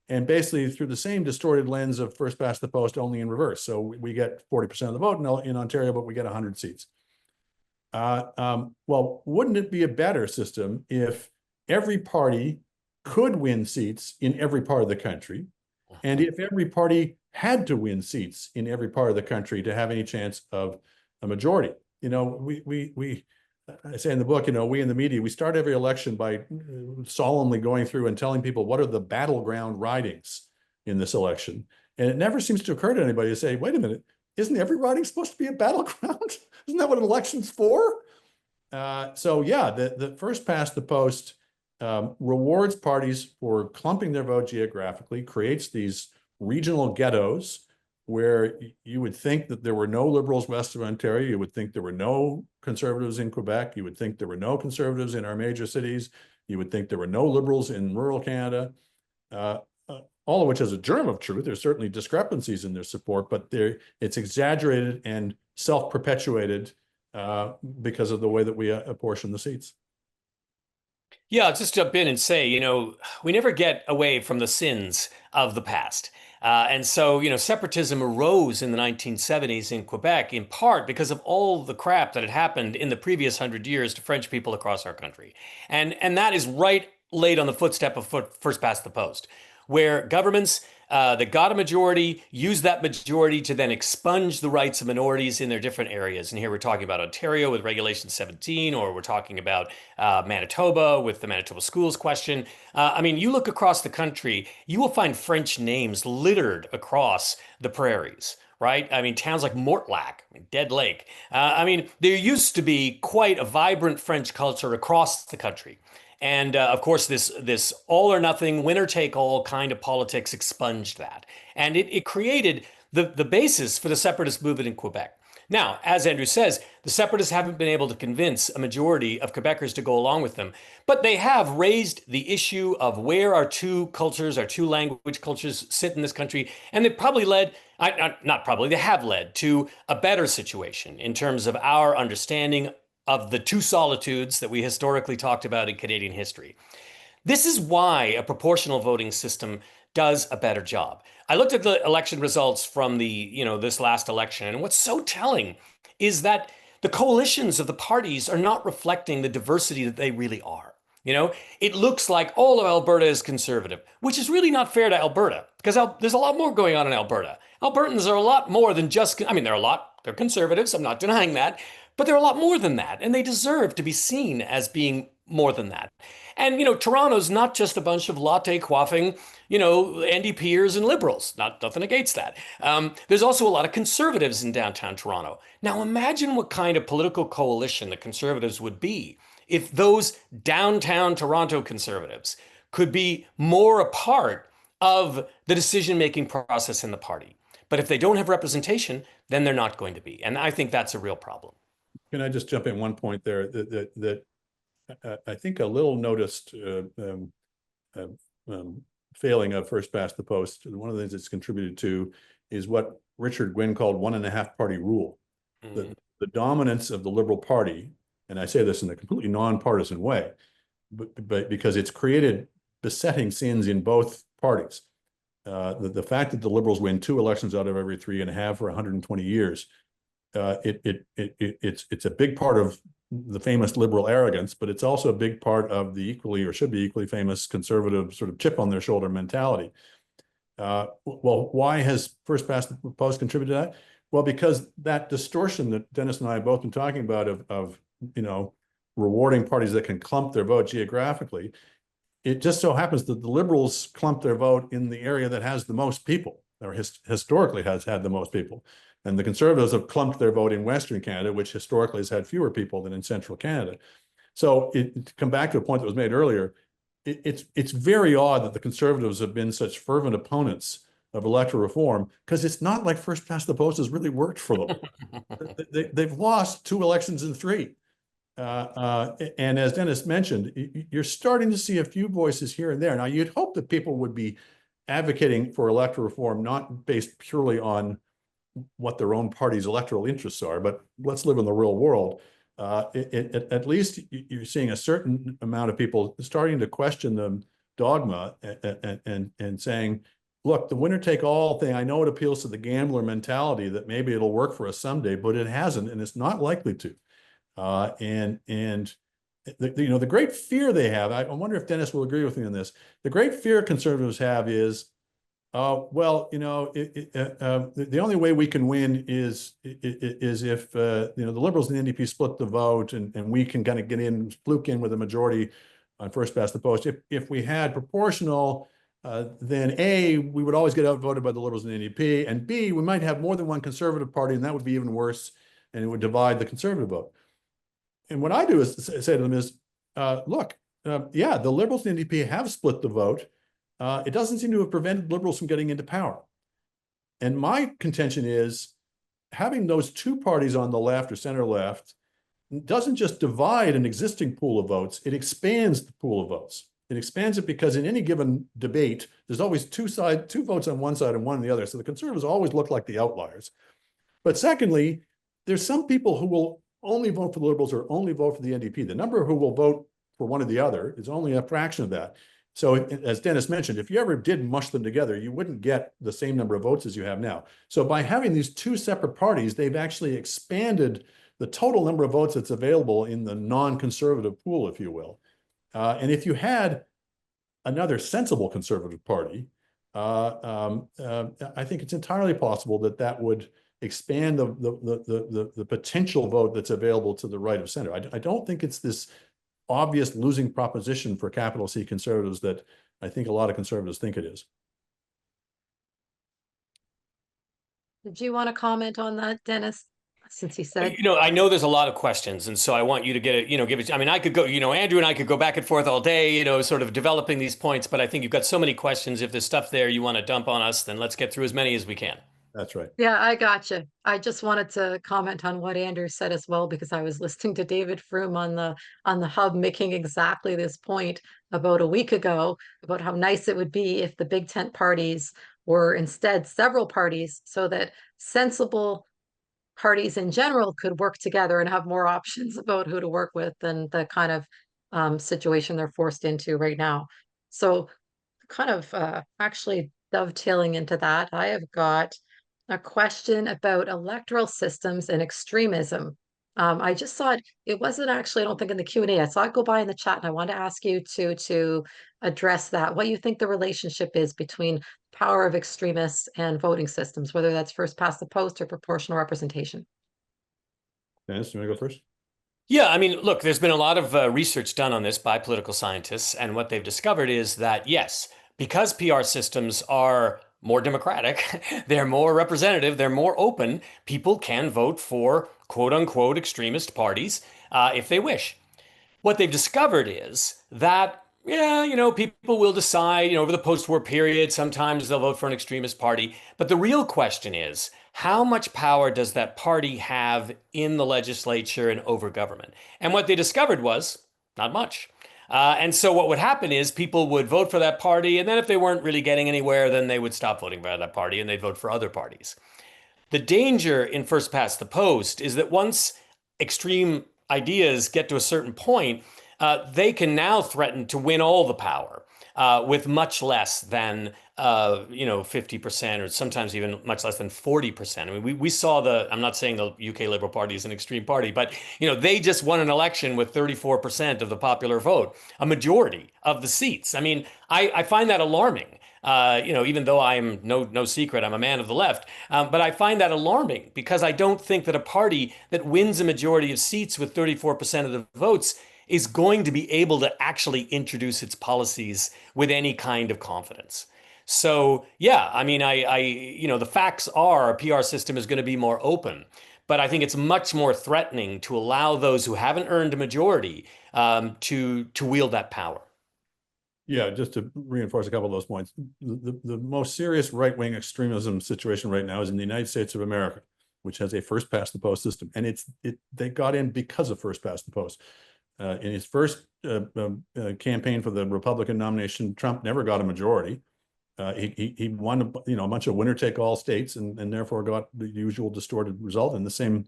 and basically through the same distorted lens of first past the post, only in reverse. So we get 40% of the vote in Ontario, but we get 100 seats. Well, wouldn't it be a better system if every party could win seats in every part of the country, and if every party had to win seats in every part of the country to have any chance of a majority. You know, I say in the book, you know, we in the media, we start every election by solemnly going through and telling people what are the battleground ridings in this election. And it never seems to occur to anybody to say, wait a minute, isn't every riding supposed to be a battleground? Isn't that what an election's for? So yeah, the first past the post rewards parties for clumping their vote geographically, creates these regional ghettos where you would think that there were no liberals west of Ontario. You would think there were no conservatives in Quebec. You would think there were no conservatives in our major cities. You would think there were no liberals in rural Canada, all of which has a germ of truth. There's certainly discrepancies in their support, but it's exaggerated and self-perpetuated because of the way that we apportion the seats. Yeah, I'll just jump in and say, you know, we never get away from the sins of the past. And so, you know, separatism arose in the 1970s in Quebec, in part because of all the crap that had happened in the previous 100 years to French people across our country. And that is right laid on the footstep of first past the post, where governments that got a majority used that majority to then expunge the rights of minorities in their different areas. And here we're talking about Ontario with Regulation 17, or we're talking about Manitoba with the Manitoba schools question. I mean, you look across the country, you will find French names littered across the prairies. Right? I mean, towns like Mortlac, Dead Lake. I mean, there used to be quite a vibrant French culture across the country. And of course, this all or nothing, winner take all kind of politics expunged that. And it created the basis for the separatist movement in Quebec. Now, as Andrew says, the separatists haven't been able to convince a majority of Quebecers to go along with them, but they have raised the issue of where our two cultures, our two language cultures sit in this country. And they probably led, not probably, they have led to a better situation in terms of our understanding of the two solitudes that we historically talked about in Canadian history. This is why a proportional voting system does a better job. I looked at the election results from this last election, and what's so telling is that the coalitions of the parties are not reflecting the diversity that they really are. You know, it looks like all of Alberta is conservative, which is really not fair to Alberta, because there's a lot more going on in Alberta. Albertans are a lot more than just, I mean, they're conservatives, I'm not denying that, but they're a lot more than that, and they deserve to be seen as being more than that. And, you know, Toronto's not just a bunch of latte quaffing, you know, NDPers and liberals. Nothing against that. There's also a lot of conservatives in downtown Toronto. Now, imagine what kind of political coalition the conservatives would be if those downtown Toronto conservatives could be more a part of the decision-making process in the party. But if they don't have representation, then they're not going to be. And I think that's a real problem. Can I just jump in one point there that I think a little noticed failing of first past the post, and one of the things it's contributed to is what Richard Gwynne called 1.5 party rule. The dominance of the Liberal Party, and I say this in a completely nonpartisan way, but because it's created besetting sins in both parties. The fact that the Liberals win 2 elections out of every 3.5 for 120 years, it's a big part of the famous liberal arrogance, but it's also a big part of the equally, or should be equally famous, conservative sort of chip on their shoulder mentality. Well, why has first past the post contributed to that? Well, because that distortion that Dennis and I have both been talking about of you know, rewarding parties that can clump their vote geographically, it just so happens that the Liberals clump their vote in the area that has the most people, or historically has had the most people. And the Conservatives have clumped their vote in Western Canada, which historically has had fewer people than in Central Canada. So to come back to a point that was made earlier, it's very odd that the Conservatives have been such fervent opponents of electoral reform, because it's not like first past the post has really worked for them. They've lost 2 elections in 3. And as Dennis mentioned, you're starting to see a few voices here and there. Now, you'd hope that people would be advocating for electoral reform, not based purely on what their own party's electoral interests are, but let's live in the real world. At least you're seeing a certain amount of people starting to question the dogma and saying, look, the winner take all thing, I know it appeals to the gambler mentality that maybe it'll work for us someday, but it hasn't, and it's not likely to. The great fear they have, I wonder if Dennis will agree with me on this. The great fear conservatives have is Well, the only way we can win is if the Liberals and the NDP split the vote, and we can kind of get in, fluke in with a majority on first past the post. If we had proportional, then A, we would always get outvoted by the Liberals and the NDP, and B, we might have more than one Conservative party, and that would be even worse, and it would divide the Conservative vote. And what I do is say to them is, look, yeah, the Liberals and the NDP have split the vote. It doesn't seem to have prevented Liberals from getting into power. And my contention is having those two parties on the left or center left doesn't just divide an existing pool of votes, it expands the pool of votes. It expands it because in any given debate, there's always two votes on one side and one on the other. So the Conservatives always look like the outliers. But secondly, there's some people who will only vote for the Liberals or only vote for the NDP. The number who will vote for one or the other is only a fraction of that. So as Dennis mentioned, if you ever did mush them together, you wouldn't get the same number of votes as you have now. So by having these two separate parties, they've actually expanded the total number of votes that's available in the non-conservative pool, if you will. And if you had another sensible conservative party, I think it's entirely possible that that would expand the potential vote that's available to the right of center. I don't think it's this obvious losing proposition for capital C conservatives that I think a lot of conservatives think it is. Did you want to comment on that, Dennis? Since he said, I know there's a lot of questions, and so I want you to get it, give it. I mean, I could go, Andrew and I could go back and forth all day, sort of developing these points, but I think you've got so many questions. If there's stuff there you want to dump on us, then let's get through as many as we can. That's right. yeah, I gotcha. I just wanted to comment on what Andrew said as well, because I was listening to David Froome on the Hub making exactly this point about a week ago about how nice it would be if the big tent parties were instead several parties, so that sensible parties in general could work together and have more options about who to work with than the kind of situation they're forced into right now. So kind of actually dovetailing into that, I have got a question about electoral systems and extremism. I just saw it wasn't actually, I don't think, in the Q&A. I saw it go by in the chat, and I want to ask you to address that. What you think the relationship is between power of extremists and voting systems, whether that's first past the post or proportional representation. Dennis, you want to go first? Yeah, I mean, look, there's been a lot of research done on this by political scientists, and what they've discovered is that, yes, because PR systems are more democratic, they're more representative, they're more open, people can vote for quote unquote extremist parties if they wish. What they've discovered is that, yeah, people will decide, over the post-war period, sometimes they'll vote for an extremist party. But the real question is, how much power does that party have in the legislature and over government? And what they discovered was not much. And so what would happen is people would vote for that party, and then if they weren't really getting anywhere, then they would stop voting for that party and they'd vote for other parties. The danger in first past the post is that once extreme ideas get to a certain point, they can now threaten to win all the power with much less than 50%, or sometimes even much less than 40%. I mean, we saw I'm not saying the UK Liberal Party is an extreme party, but they just won an election with 34% of the popular vote, a majority of the seats. I mean, I find that alarming. Even though I'm no secret, I'm a man of the left, but I find that alarming because I don't think that a party that wins a majority of seats with 34% of the votes is going to be able to actually introduce its policies with any kind of confidence. So yeah, I mean, the facts are a PR system is going to be more open, but I think it's much more threatening to allow those who haven't earned a majority to wield that power. Yeah, just to reinforce a couple of those points, the most serious right-wing extremism situation right now is in the United States of America, which has a first past the post system, and they got in because of first past the post. In his first campaign for the Republican nomination, Trump never got a majority. He won a bunch of winner-take-all states, and therefore got the usual distorted result. And the same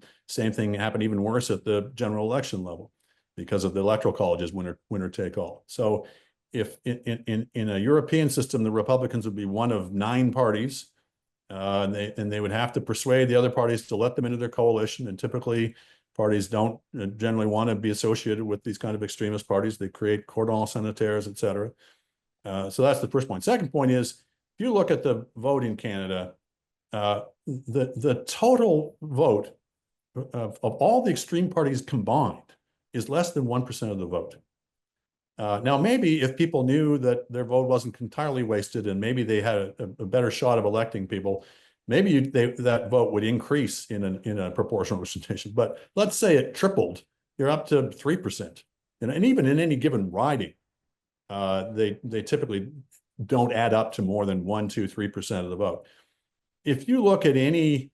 thing happened, even worse, at the general election level because of the electoral college's winner-take-all. So if in a European system, the Republicans would be one of 9 parties, and they would have to persuade the other parties to let them into their coalition. And typically, parties don't generally want to be associated with these kind of extremist parties. They create cordon sanitaires, et cetera. So that's the first point. Second point is you look at the vote in Canada, the total vote of all the extreme parties combined is less than 1% of the vote. Now, maybe if people knew that their vote wasn't entirely wasted and maybe they had a better shot of electing people, maybe that vote would increase in a proportional representation. But let's say it tripled, you're up to 3%. And even in any given riding, they typically don't add up to more than 1, 2, 3% of the vote. If you look at any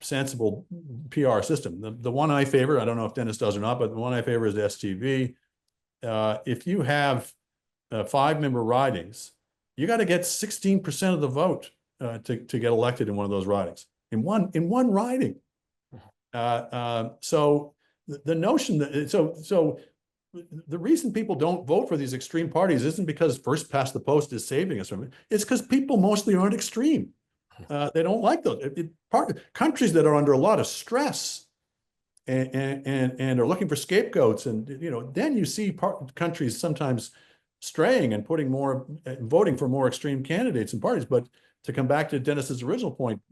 sensible PR system, the one I favor, I don't know if Dennis does or not, but the one I favor is STV. If you have 5-member ridings, you got to get 16% of the vote to get elected in one of those ridings, in one riding. So the notion that so the reason people don't vote for these extreme parties isn't because first past the post is saving us from it. It's because people mostly aren't extreme. They don't like those. Countries that are under a lot of stress and are looking for scapegoats, and then you see countries sometimes straying and voting for more extreme candidates and parties. But to come back to Dennis's original point,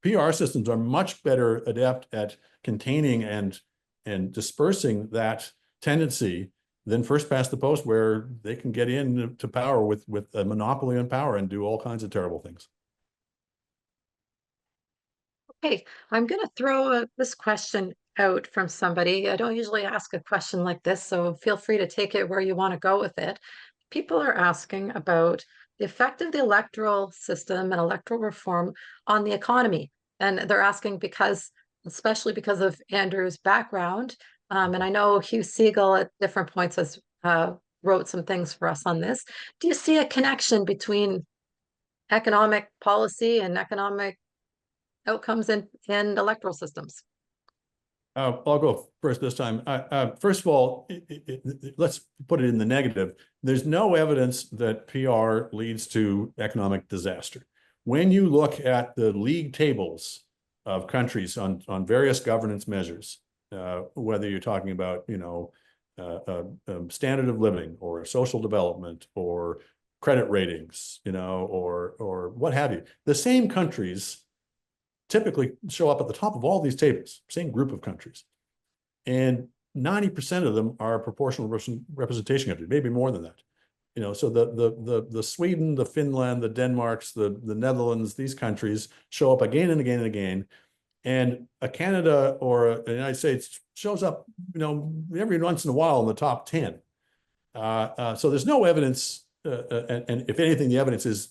PR systems are much better adept at containing and dispersing that tendency than first past the post, where they can get into power with a monopoly on power and do all kinds of terrible things. Okay, I'm going to throw this question out from somebody. I don't usually ask a question like this, so feel free to take it where you want to go with it. People are asking about the effect of the electoral system and electoral reform on the economy. And they're asking especially because of Andrew's background. And I know Hugh Siegel at different points has wrote some things for us on this. Do you see a connection between economic policy and economic outcomes in electoral systems? I'll go first this time. First of all, let's put it in the negative. There's no evidence that PR leads to economic disaster. When you look at the league tables of countries on various governance measures, whether you're talking about standard of living or social development or credit ratings, or what have you, the same countries typically show up at the top of all these tables, same group of countries. And 90% of them are proportional representation countries, maybe more than that. So the Sweden, the Finland, the Denmarks, the Netherlands, these countries show up again and again and again. And a Canada or the United States shows up, every once in a while in the top 10. So there's no evidence, and if anything, the evidence is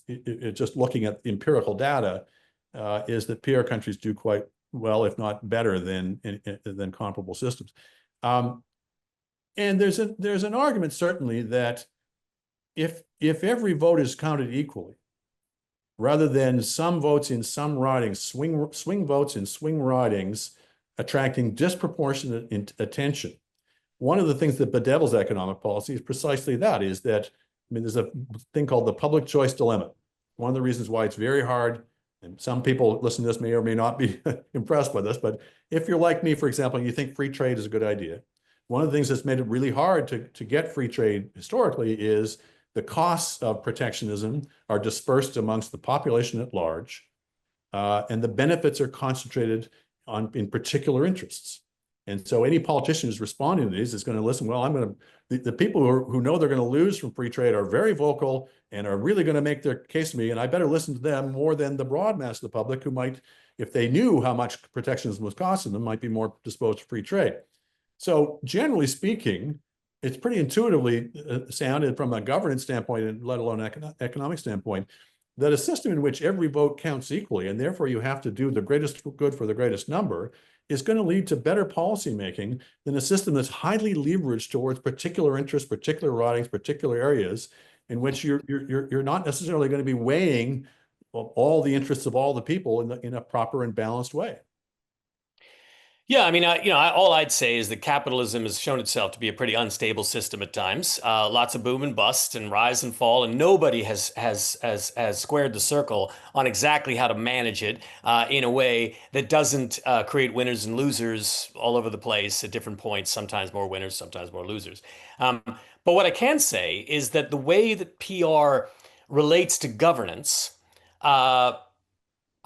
just looking at empirical data, is that PR countries do quite well, if not better than comparable systems. And there's an argument certainly that if every vote is counted equally, rather than some votes in some ridings, swing votes in swing ridings, attracting disproportionate attention. One of the things that bedevils economic policy is precisely that, is that, there's a thing called the public choice dilemma. One of the reasons why it's very hard, and some people listening to this may or may not be impressed by this, but if you're like me, for example, and you think free trade is a good idea, one of the things that's made it really hard to get free trade historically is the costs of protectionism are dispersed amongst the population at large, and the benefits are concentrated in particular interests. And so any politician who's responding to these is going to listen, well, the people who know they're going to lose from free trade are very vocal and are really going to make their case to me, and I better listen to them more than the broad mass of the public, who might, if they knew how much protectionism was costing them, might be more disposed to free trade. So generally speaking, it's pretty intuitively sounded from a governance standpoint, and let alone economic standpoint, that a system in which every vote counts equally, and therefore you have to do the greatest good for the greatest number, is going to lead to better policymaking than a system that's highly leveraged towards particular interests, particular ridings, particular areas, in which you're not necessarily going to be weighing all the interests of all the people in a proper and balanced way. Yeah, all I'd say is that capitalism has shown itself to be a pretty unstable system at times. Lots of boom and bust and rise and fall, and nobody has squared the circle on exactly how to manage it in a way that doesn't create winners and losers all over the place at different points. Sometimes more winners, sometimes more losers. But what I can say is that the way that PR relates to governance, I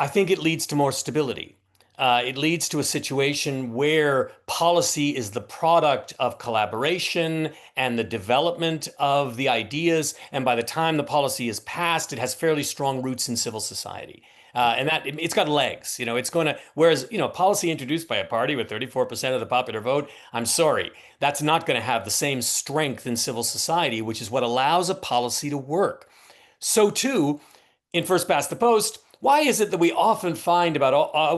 think it leads to more stability. It leads to a situation where policy is the product of collaboration and the development of the ideas. And by the time the policy is passed, it has fairly strong roots in civil society. And that it's got legs, it's going to, whereas, policy introduced by a party with 34% of the popular vote, I'm sorry, that's not going to have the same strength in civil society, which is what allows a policy to work. So too, in first past the post, why is it that we often find out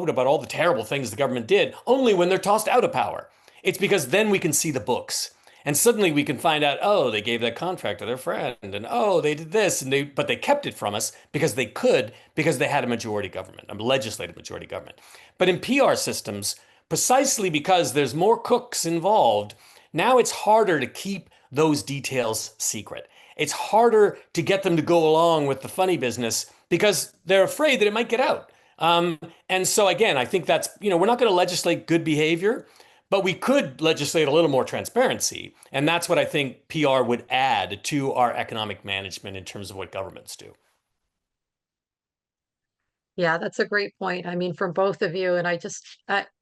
about all the terrible things the government did only when they're tossed out of power? It's because then we can see the books. And suddenly we can find out, oh, they gave that contract to their friend, and oh, they did this, but they kept it from us because they could, because they had a majority government, a legislative majority government. But in PR systems, precisely because there's more cooks involved, now it's harder to keep those details secret. It's harder to get them to go along with the funny business because they're afraid that it might get out. And so again, I think that's, we're not going to legislate good behavior, but we could legislate a little more transparency. And that's what I think PR would add to our economic management in terms of what governments do. Yeah, that's a great point. I mean, from both of you. And I just,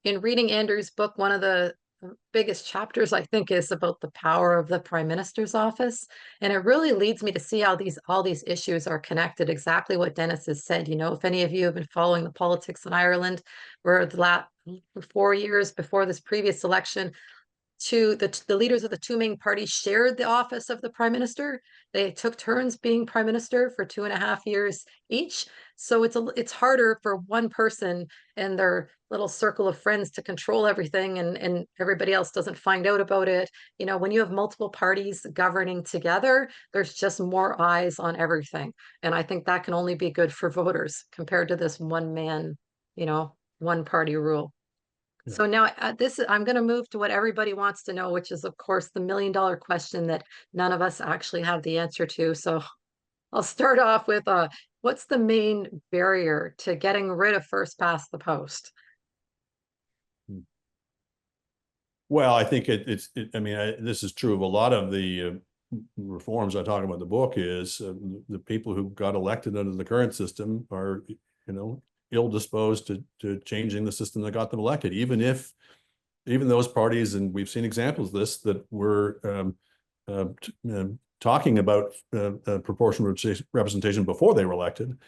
in reading Andrew's book, one of the biggest chapters, I think, is about the power of the Prime Minister's office. And it really leads me to see how all these issues are connected, exactly what Dennis has said. If any of you have been following the politics in Ireland, where the last 4 years before this previous election, the leaders of the two main parties shared the office of the prime minister. They took turns being prime minister for 2.5 years each. So it's harder for one person and their little circle of friends to control everything, and everybody else doesn't find out about it. When you have multiple parties governing together, there's just more eyes on everything. And I think that can only be good for voters compared to this one man, one party rule. Yeah. So now I'm going to move to what everybody wants to know, which is, of course, the $1,000,000 question that none of us actually have the answer to. So I'll start off with what's the main barrier to getting rid of first past the post? Well, I think this is true of a lot of the reforms I talk about in the book. Is the people who got elected under the current system are, ill disposed to changing the system that got them elected, even those parties, and we've seen examples of this, that were talking about proportional representation before they were elected.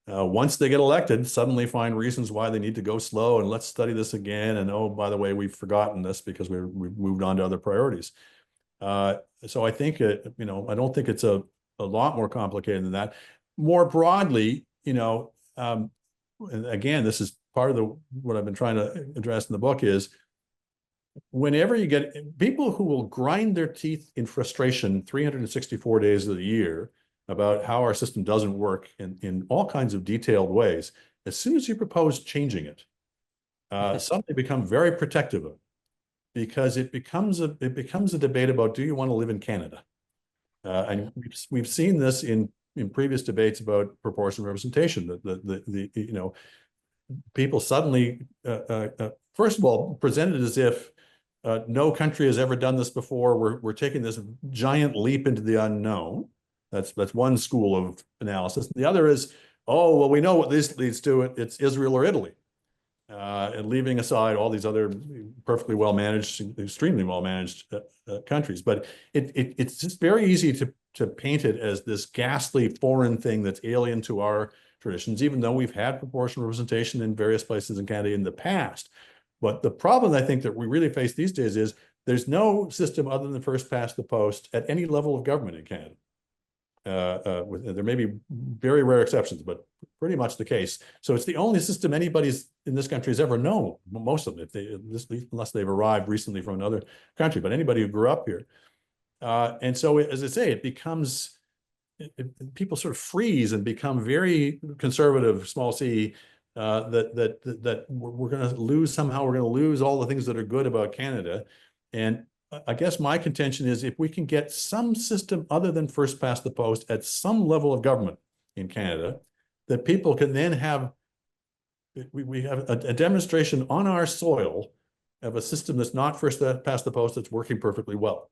Once they get elected, suddenly find reasons why they need to go slow and let's study this again. And oh, by the way, we've forgotten this because we've moved on to other priorities. So I think I don't think it's a lot more complicated than that. More broadly, and again, this is part of what I've been trying to address in the book is, whenever you get people who will grind their teeth in frustration 364 days of the year about how our system doesn't work in all kinds of detailed ways, as soon as you propose changing it, suddenly become very protective of it, because it becomes a debate about, do you want to live in Canada? And we've seen this in previous debates about proportional representation. The people suddenly, first of all, presented as if no country has ever done this before. We're taking this giant leap into the unknown. That's one school of analysis. The other is, oh, well, we know what this leads to. It's Israel or Italy, and leaving aside all these other perfectly well managed, extremely well managed countries. But it's just very easy to paint it as this ghastly foreign thing that's alien to our traditions, even though we've had proportional representation in various places in Canada in the past. But the problem I think that we really face these days is there's no system other than first past the post at any level of government in Canada. There may be very rare exceptions, but pretty much the case. So it's the only system anybody's in this country has ever known. Most of them, unless they've arrived recently from another country, but anybody who grew up here. And so, as I say, it becomes people sort of freeze and become very conservative, small c. That we're going to lose somehow. We're going to lose all the things that are good about Canada. And I guess my contention is, if we can get some system other than first past the post at some level of government in Canada, that people can then have, we have a demonstration on our soil of a system that's not first past the post, that's working perfectly well.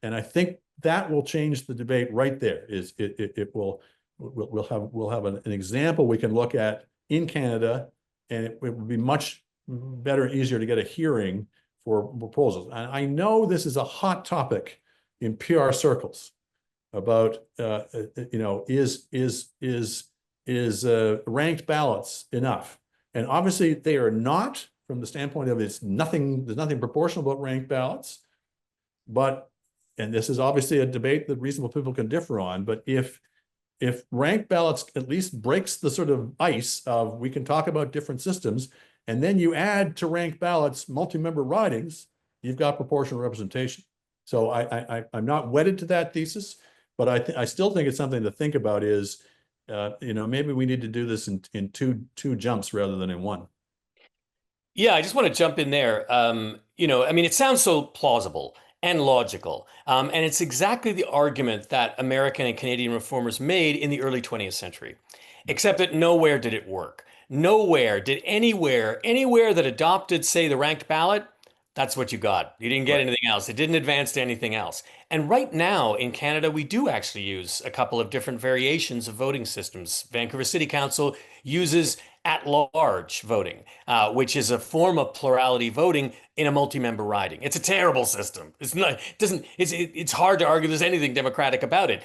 And I think that will change the debate right there. It will we'll have an example we can look at in Canada, and it would be much better and easier to get a hearing for proposals. And I know this is a hot topic in PR circles about is ranked ballots enough? And obviously they are not, from the standpoint of there's nothing proportional about ranked ballots. But, and this is obviously a debate that reasonable people can differ on, but if ranked ballots at least breaks the sort of ice of we can talk about different systems, and then you add to ranked ballots multi-member ridings, you've got proportional representation. So I'm not wedded to that thesis, but I still think it's something to think about is, maybe we need to do this in two jumps rather than in one. Yeah, I just want to jump in there. I mean, it sounds so plausible and logical. And it's exactly the argument that American and Canadian reformers made in the early 20th century, except that nowhere did it work. Nowhere did anywhere that adopted, say, the ranked ballot, that's what you got. You didn't get Right. anything else. It didn't advance to anything else. And right now in Canada, we do actually use a couple of different variations of voting systems. Vancouver City Council uses at-large voting, which is a form of plurality voting in a multi-member riding. It's a terrible system. It's not, it doesn't, it's hard to argue there's anything democratic about it.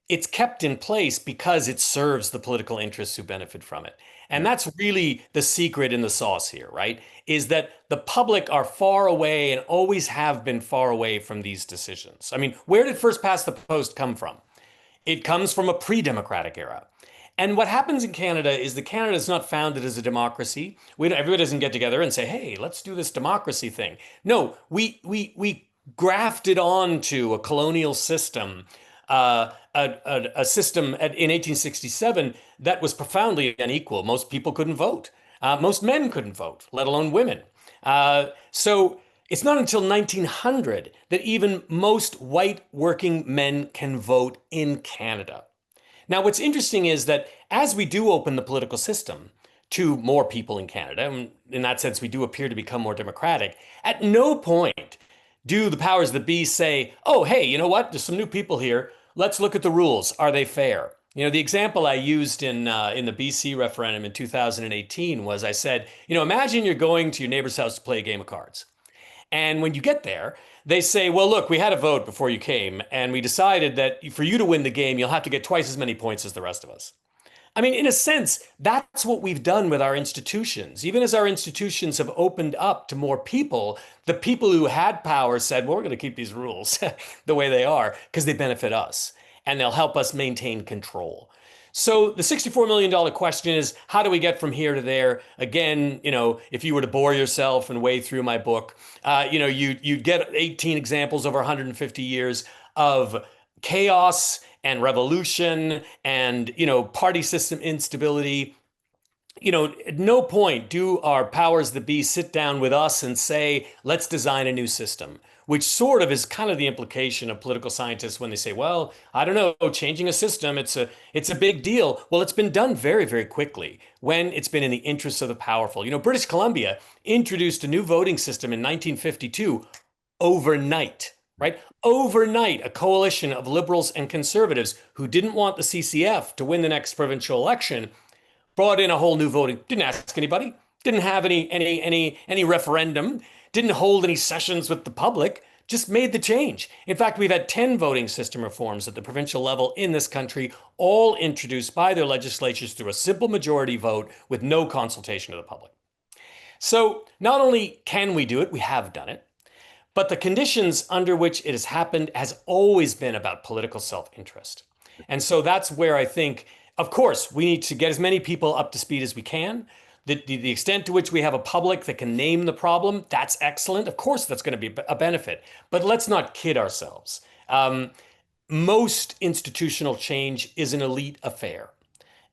It's kept in place because it serves the political interests who benefit from it. And Yeah. that's really the secret in the sauce here, right? Is that the public are far away and always have been far away from these decisions. I mean, where did first past the post come from? It comes from a pre-democratic era. And what happens in Canada is that Canada is not founded as a democracy. Everybody doesn't get together and say, "Hey, let's do this democracy thing." No, we grafted onto a colonial system, a system in 1867 that was profoundly unequal. Most people couldn't vote. Most men couldn't vote, let alone women. So it's not until 1900 that even most white working men can vote in Canada. Now, what's interesting is that as we do open the political system to more people in Canada, and in that sense, we do appear to become more democratic, at no point do the powers that be say, "Oh, hey, you know what? There's some new people here. Let's look at the rules. Are they fair?" The example I used in the BC referendum in 2018 was I said, imagine you're going to your neighbor's house to play a game of cards. And when you get there, they say, "Well, look, we had a vote before you came, and we decided that for you to win the game, you'll have to get twice as many points as the rest of us." I mean, in a sense, that's what we've done with our institutions. Even as our institutions have opened up to more people, the people who had power said, "Well, we're going to keep these rules the way they are because they benefit us and they'll help us maintain control." So the $64 million question is, how do we get from here to there? Again, if you were to bore yourself and wade through my book, you'd get 18 examples over 150 years of chaos and revolution and, party system instability. At no point do our powers that be sit down with us and say, "Let's design a new system," which sort of is kind of the implication of political scientists when they say, "Well, I don't know, changing a system, it's a big deal." Well, it's been done very, very quickly when it's been in the interests of the powerful. British Columbia introduced a new voting system in 1952 overnight, right? Overnight, a coalition of liberals and conservatives who didn't want the CCF to win the next provincial election brought in a whole new voting. Didn't ask anybody. Didn't have any referendum. Didn't hold any sessions with the public. Just made the change. In fact, we've had 10 voting system reforms at the provincial level in this country, all introduced by their legislatures through a simple majority vote with no consultation to the public. So not only can we do it, we have done it, but the conditions under which it has happened has always been about political self-interest. And so that's where I think, of course, we need to get as many people up to speed as we can. The extent to which we have a public that can name the problem, that's excellent. Of course, that's going to be a benefit. But let's not kid ourselves. Most institutional change is an elite affair.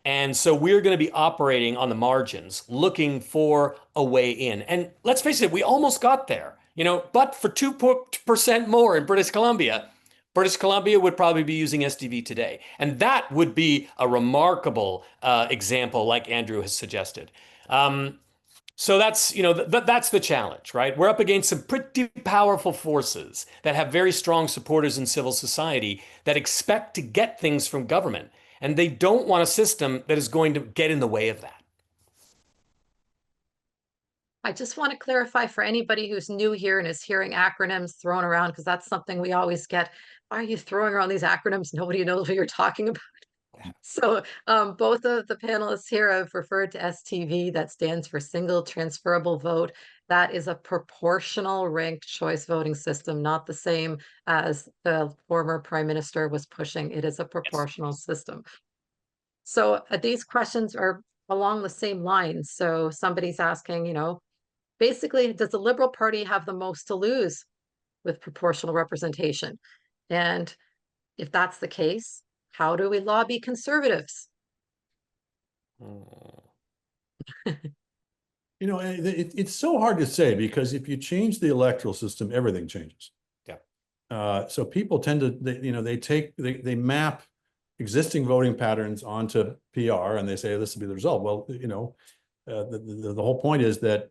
And so we're going to be operating on the margins, looking for a way in. And let's face it, we almost got there, but for 2% more in British Columbia would probably be using SDV today. And that would be a remarkable example like Andrew has suggested. So that's, that's the challenge, right? We're up against some pretty powerful forces that have very strong supporters in civil society that expect to get things from government, and they don't want a system that is going to get in the way of that. I just want to clarify for anybody who's new here and is hearing acronyms thrown around, because that's something we always get. Why are you throwing around these acronyms? Nobody knows what you're talking about. So both of the panelists here have referred to STV, that stands for single transferable vote. That is a proportional ranked choice voting system, not the same as the former prime minister was pushing. It is a Yes. proportional system. So these questions are along the same lines. So somebody's asking, basically, does the Liberal Party have the most to lose with proportional representation? And if that's the case, how do we lobby conservatives? It's so hard to say, because if you change the electoral system, everything changes. Yeah. So people tend to, they map existing voting patterns onto PR, and they say this will be the result. Well, the whole point is that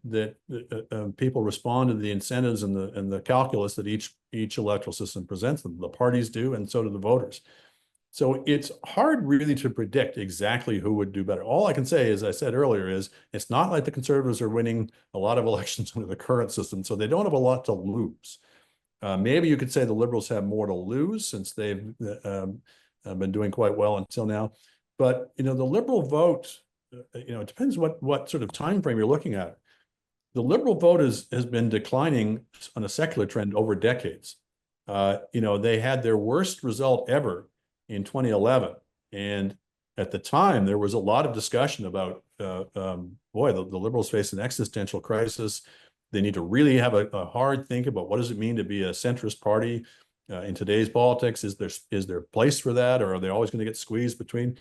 people respond to the incentives and the calculus that each electoral system presents them. The parties do, and so do the voters. So it's hard really to predict exactly who would do better. All I can say, as I said earlier, is it's not like the conservatives are winning a lot of elections under the current system, so they don't have a lot to lose. Maybe you could say the Liberals have more to lose, since they've been doing quite well until now. But the Liberal vote, it depends what sort of time frame you're looking at. The Liberal vote has been declining on a secular trend over decades. They had their worst result ever in 2011, and at the time there was a lot of discussion about, boy, the Liberals face an existential crisis. They need to really have a hard think about what does it mean to be a centrist party in today's politics. Is there place for that, or are they always going to get squeezed between?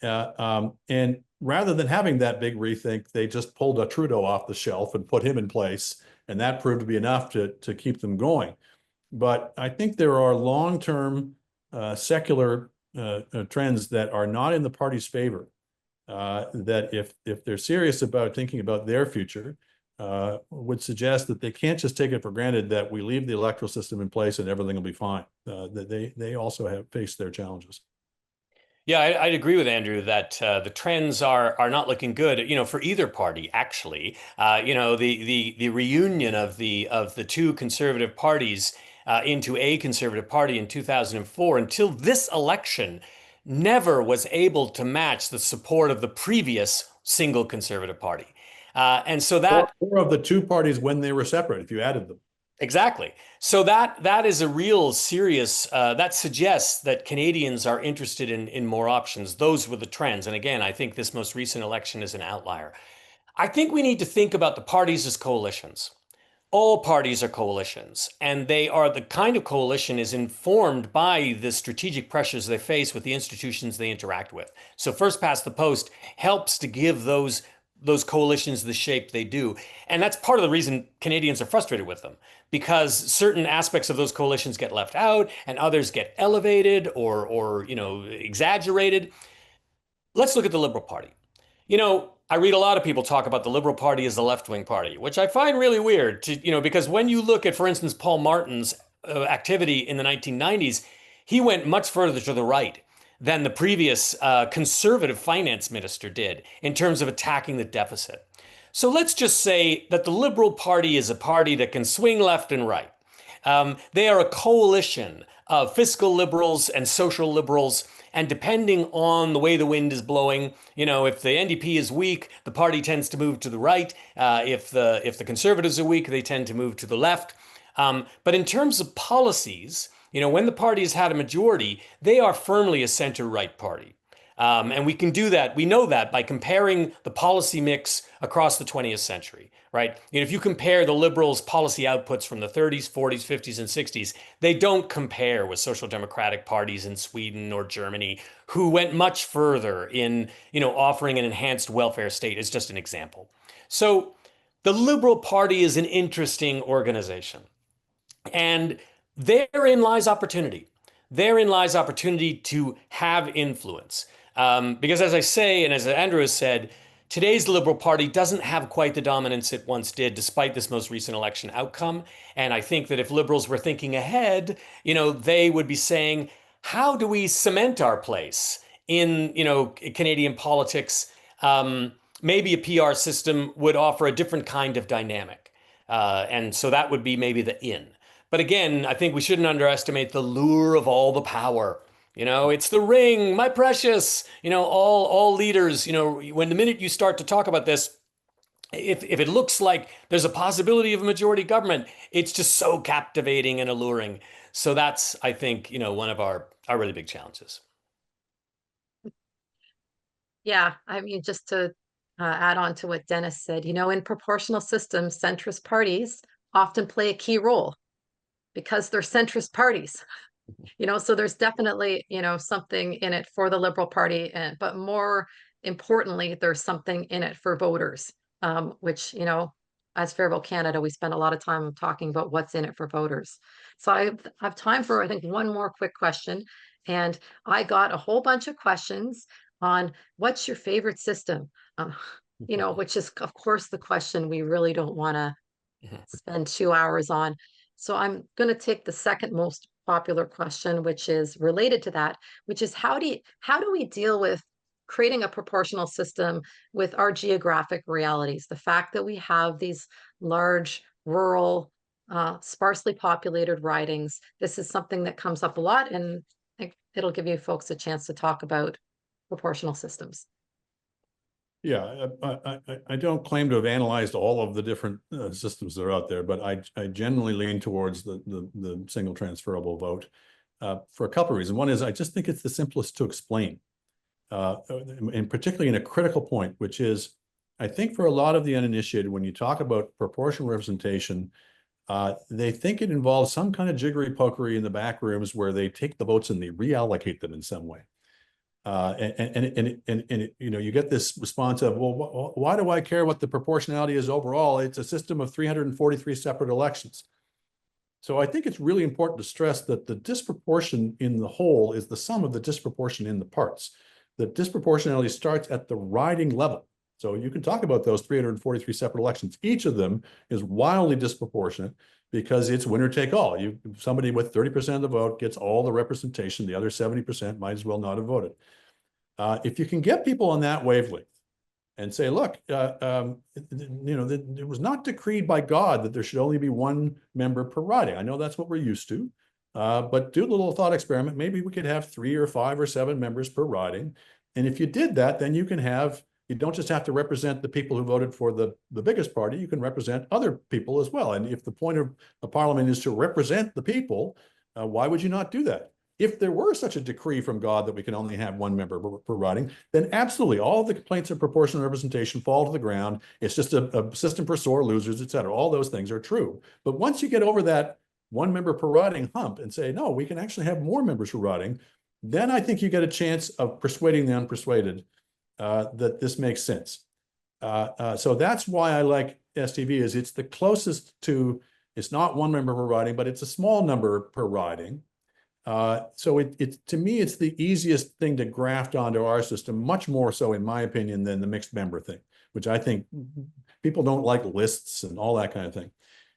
And rather than having that big rethink, they just pulled a Trudeau off the shelf and put him in place, and that proved to be enough to keep them going. But I think there are long-term secular trends that are not in the party's favor. That if they're serious about thinking about their future, would suggest that they can't just take it for granted that we leave the electoral system in place and everything will be fine. That they also have faced their challenges. Yeah, I'd agree with Andrew that the trends are not looking good, for either party, actually. The reunion of the two conservative parties into a conservative party in 2004, until this election, never was able to match the support of the previous single conservative party. And so that Or of the two parties when they were separate, if you added them. Exactly. So that is a real serious, that suggests that Canadians are interested in more options. Those were the trends. And again, I think this most recent election is an outlier. I think we need to think about the parties as coalitions. All parties are coalitions, and they are the kind of coalition is informed by the strategic pressures they face with the institutions they interact with. So first past the post helps to give those coalitions the shape they do. And that's part of the reason Canadians are frustrated with them, because certain aspects of those coalitions get left out and others get elevated or exaggerated. Let's look at the Liberal Party. I read a lot of people talk about the Liberal Party as the left-wing party, which I find really weird because when you look at, for instance, Paul Martin's activity in the 1990s, he went much further to the right than the previous conservative finance minister did in terms of attacking the deficit. So let's just say that the Liberal Party is a party that can swing left and right. They are a coalition of fiscal liberals and social liberals. And depending on the way the wind is blowing, if the NDP is weak, the party tends to move to the right. If the Conservatives are weak, they tend to move to the left. But in terms of policies, when the party has had a majority, they are firmly a center-right party. And we can do that. We know that by comparing the policy mix across the 20th century, right? If you compare the Liberals' policy outputs from the 30s, 40s, 50s, and 60s, they don't compare with social democratic parties in Sweden or Germany, who went much further in, offering an enhanced welfare state, as just an example. So the Liberal Party is an interesting organization. And therein lies opportunity. Therein lies opportunity to have influence. Because as I say, and as Andrew has said, Today's Liberal Party doesn't have quite the dominance it once did, despite this most recent election outcome. And I think that if Liberals were thinking ahead, they would be saying, how do we cement our place in, Canadian politics? Maybe a PR system would offer a different kind of dynamic. And so that would be maybe the in. But again, I think we shouldn't underestimate the lure of all the power. It's the ring, my precious. All leaders. When the minute you start to talk about this, if it looks like there's a possibility of a majority government, it's just so captivating and alluring. So that's, I think, one of our really big challenges. Yeah, I mean, just to add on to what Dennis said, in proportional systems, centrist parties often play a key role because they're centrist parties. So there's definitely, something in it for the Liberal Party, but more importantly, there's something in it for voters, which, as Fair Vote Canada, we spend a lot of time talking about what's in it for voters. So I have time for, I think, one more quick question. And I got a whole bunch of questions on what's your favorite system, which is, of course, the question we really don't want to spend 2 hours on. So I'm going to take the second most popular question, which is related to that, which is how do we deal with creating a proportional system with our geographic realities? The fact that we have these large, rural, sparsely populated ridings. This is something that comes up a lot, and it'll give you folks a chance to talk about proportional systems. Yeah, I don't claim to have analyzed all of the different systems that are out there, but I generally lean towards the single transferable vote for a couple of reasons. One is I just think it's the simplest to explain, and particularly in a critical point, which is I think for a lot of the uninitiated, when you talk about proportional representation, they think it involves some kind of jiggery pokery in the back rooms where they take the votes and they reallocate them in some way. You get this response of, well, why do I care what the proportionality is overall? It's a system of 343 separate elections. So I think it's really important to stress that the disproportion in the whole is the sum of the disproportion in the parts. The disproportionality starts at the riding level. So you can talk about those 343 separate elections. Each of them is wildly disproportionate because it's winner take all. Somebody with 30% of the vote gets all the representation. The other 70% might as well not have voted. If you can get people on that wavelength and say, look, it was not decreed by God that there should only be one member per riding. I know that's what we're used to, but do a little thought experiment. Maybe we could have 3 or 5 or 7 members per riding. And if you did that, then you don't just have to represent the people who voted for the biggest party, you can represent other people as well. And if the point of a parliament is to represent the people, why would you not do that? If there were such a decree from God that we can only have one member per riding, then absolutely all the complaints of proportional representation fall to the ground. It's just a system for sore losers, et cetera. All those things are true. But once you get over that one member per riding hump and say, no, we can actually have more members per riding, then I think you get a chance of persuading the unpersuaded that this makes sense. So that's why I like STV is it's the closest to, it's not one member per riding, but it's a small number per riding. So to me, it's the easiest thing to graft onto our system, much more so, in my opinion, than the mixed member thing, which I think people don't like lists and all that kind of thing.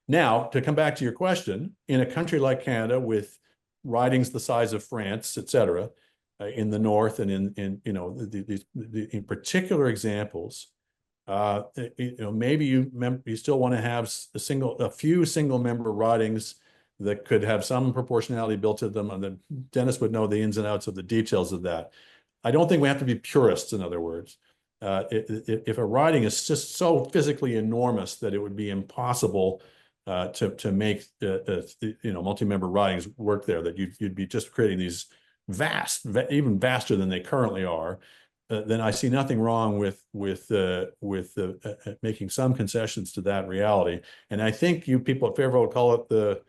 Now, to come back to your question, in a country like Canada with ridings the size of France, et cetera, in the north and in particular examples, maybe you still want to have a few single member ridings that could have some proportionality built to them, and then Dennis would know the ins and outs of the details of that. I don't think we have to be purists, in other words. If a riding is just so physically enormous that it would be impossible to make multi-member ridings work there, that you'd be just creating these even vaster than they currently are, then I see nothing wrong with making some concessions to that reality. And I think you people at Fair Vote call it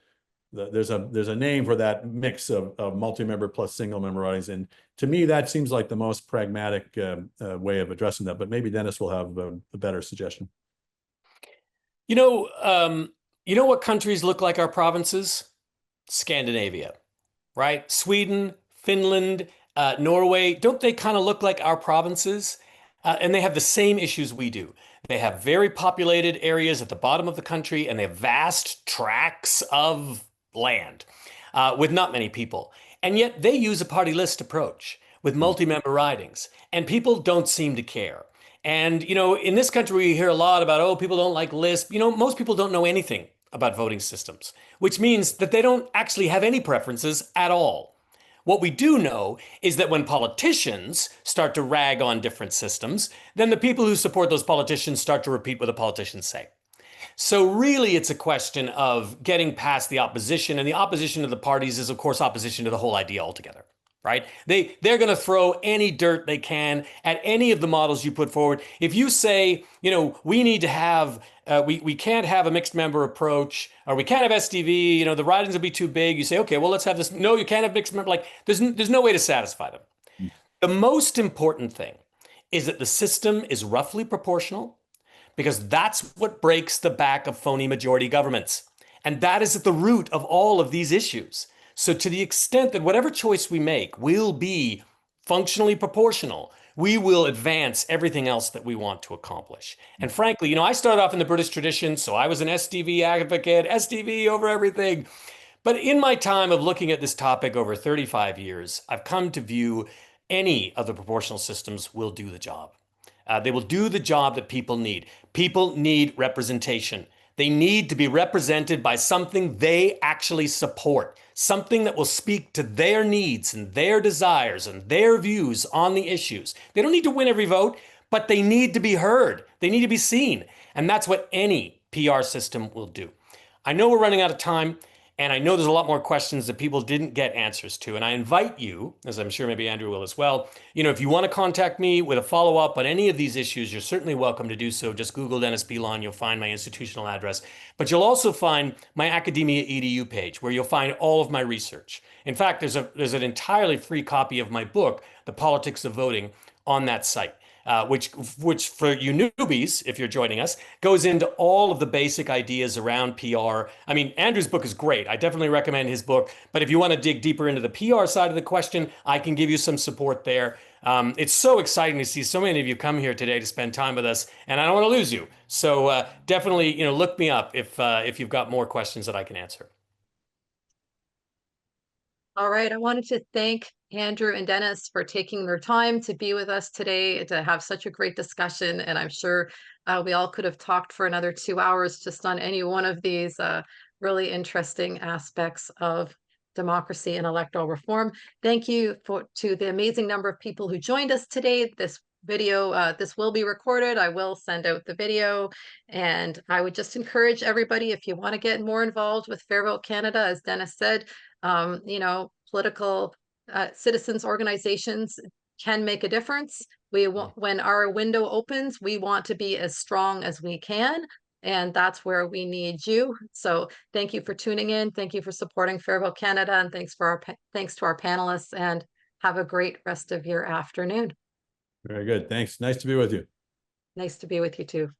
there's a name for that mix of multi-member plus single member ridings. And to me, that seems like the most pragmatic way of addressing that. But maybe Dennis will have a better suggestion. You know what countries look like our provinces? Scandinavia, right? Sweden, Finland, Norway, don't they kind of look like our provinces? and they have the same issues we do. They have very populated areas at the bottom of the country, and they have vast tracts of land with not many people. And yet they use a party list approach with multi-member ridings, and people don't seem to care. And, in this country, we hear a lot about, oh, people don't like lists. Most people don't know anything about voting systems, which means that they don't actually have any preferences at all. What we do know is that when politicians start to rag on different systems, then the people who support those politicians start to repeat what the politicians say. So really, it's a question of getting past the opposition, and the opposition to the parties is, of course, opposition to the whole idea altogether, right? They're going to throw any dirt they can at any of the models you put forward. If you say, we need to have, we can't have a mixed member approach, or we can't have SDV, the ridings will be too big. You say, okay, well, let's have this. No, you can't have mixed member. Like, there's no way to satisfy them. The most important thing is that the system is roughly proportional, because that's what breaks the back of phony majority governments. And that is at the root of all of these issues. So to the extent that whatever choice we make will be functionally proportional, we will advance everything else that we want to accomplish. And frankly, I started off in the British tradition, so I was an SDV advocate, SDV over everything. But in my time of looking at this topic over 35 years, I've come to view any of the proportional systems will do the job. They will do the job that people need. People need representation. They need to be represented by something they actually support, something that will speak to their needs and their desires and their views on the issues. They don't need to win every vote, but they need to be heard. They need to be seen. And that's what any PR system will do. I know we're running out of time, and I know there's a lot more questions that people didn't get answers to. And I invite you, as I'm sure maybe Andrew will as well, if you want to contact me with a follow-up on any of these issues, you're certainly welcome to do so. Just Google Dennis Pilon, you'll find my institutional address. But you'll also find my Academia EDU page, where you'll find all of my research. In fact, there's an entirely free copy of my book, The Politics of Voting, on that site. Which for you newbies, if you're joining us, goes into all of the basic ideas around PR. I mean, Andrew's book is great. I definitely recommend his book. But if you want to dig deeper into the PR side of the question, I can give you some support there. It's so exciting to see so many of you come here today to spend time with us, and I don't want to lose you. So definitely, look me up if you've got more questions that I can answer. All right, I wanted to thank Andrew and Dennis for taking their time to be with us today, to have such a great discussion. And I'm sure we all could have talked for another 2 hours just on any one of these really interesting aspects of democracy and electoral reform. Thank you to the amazing number of people who joined us today. This video, this will be recorded. I will send out the video. And I would just encourage everybody, if you want to get more involved with Fair Vote Canada, as Dennis said, political citizens organizations can make a difference. When our window opens, we want to be as strong as we can, and that's where we need you. So thank you for tuning in. Thank you for supporting Fair Vote Canada, and thanks to our panelists, and have a great rest of your afternoon. Very good. Thanks. Nice to be with you. Nice to be with you too.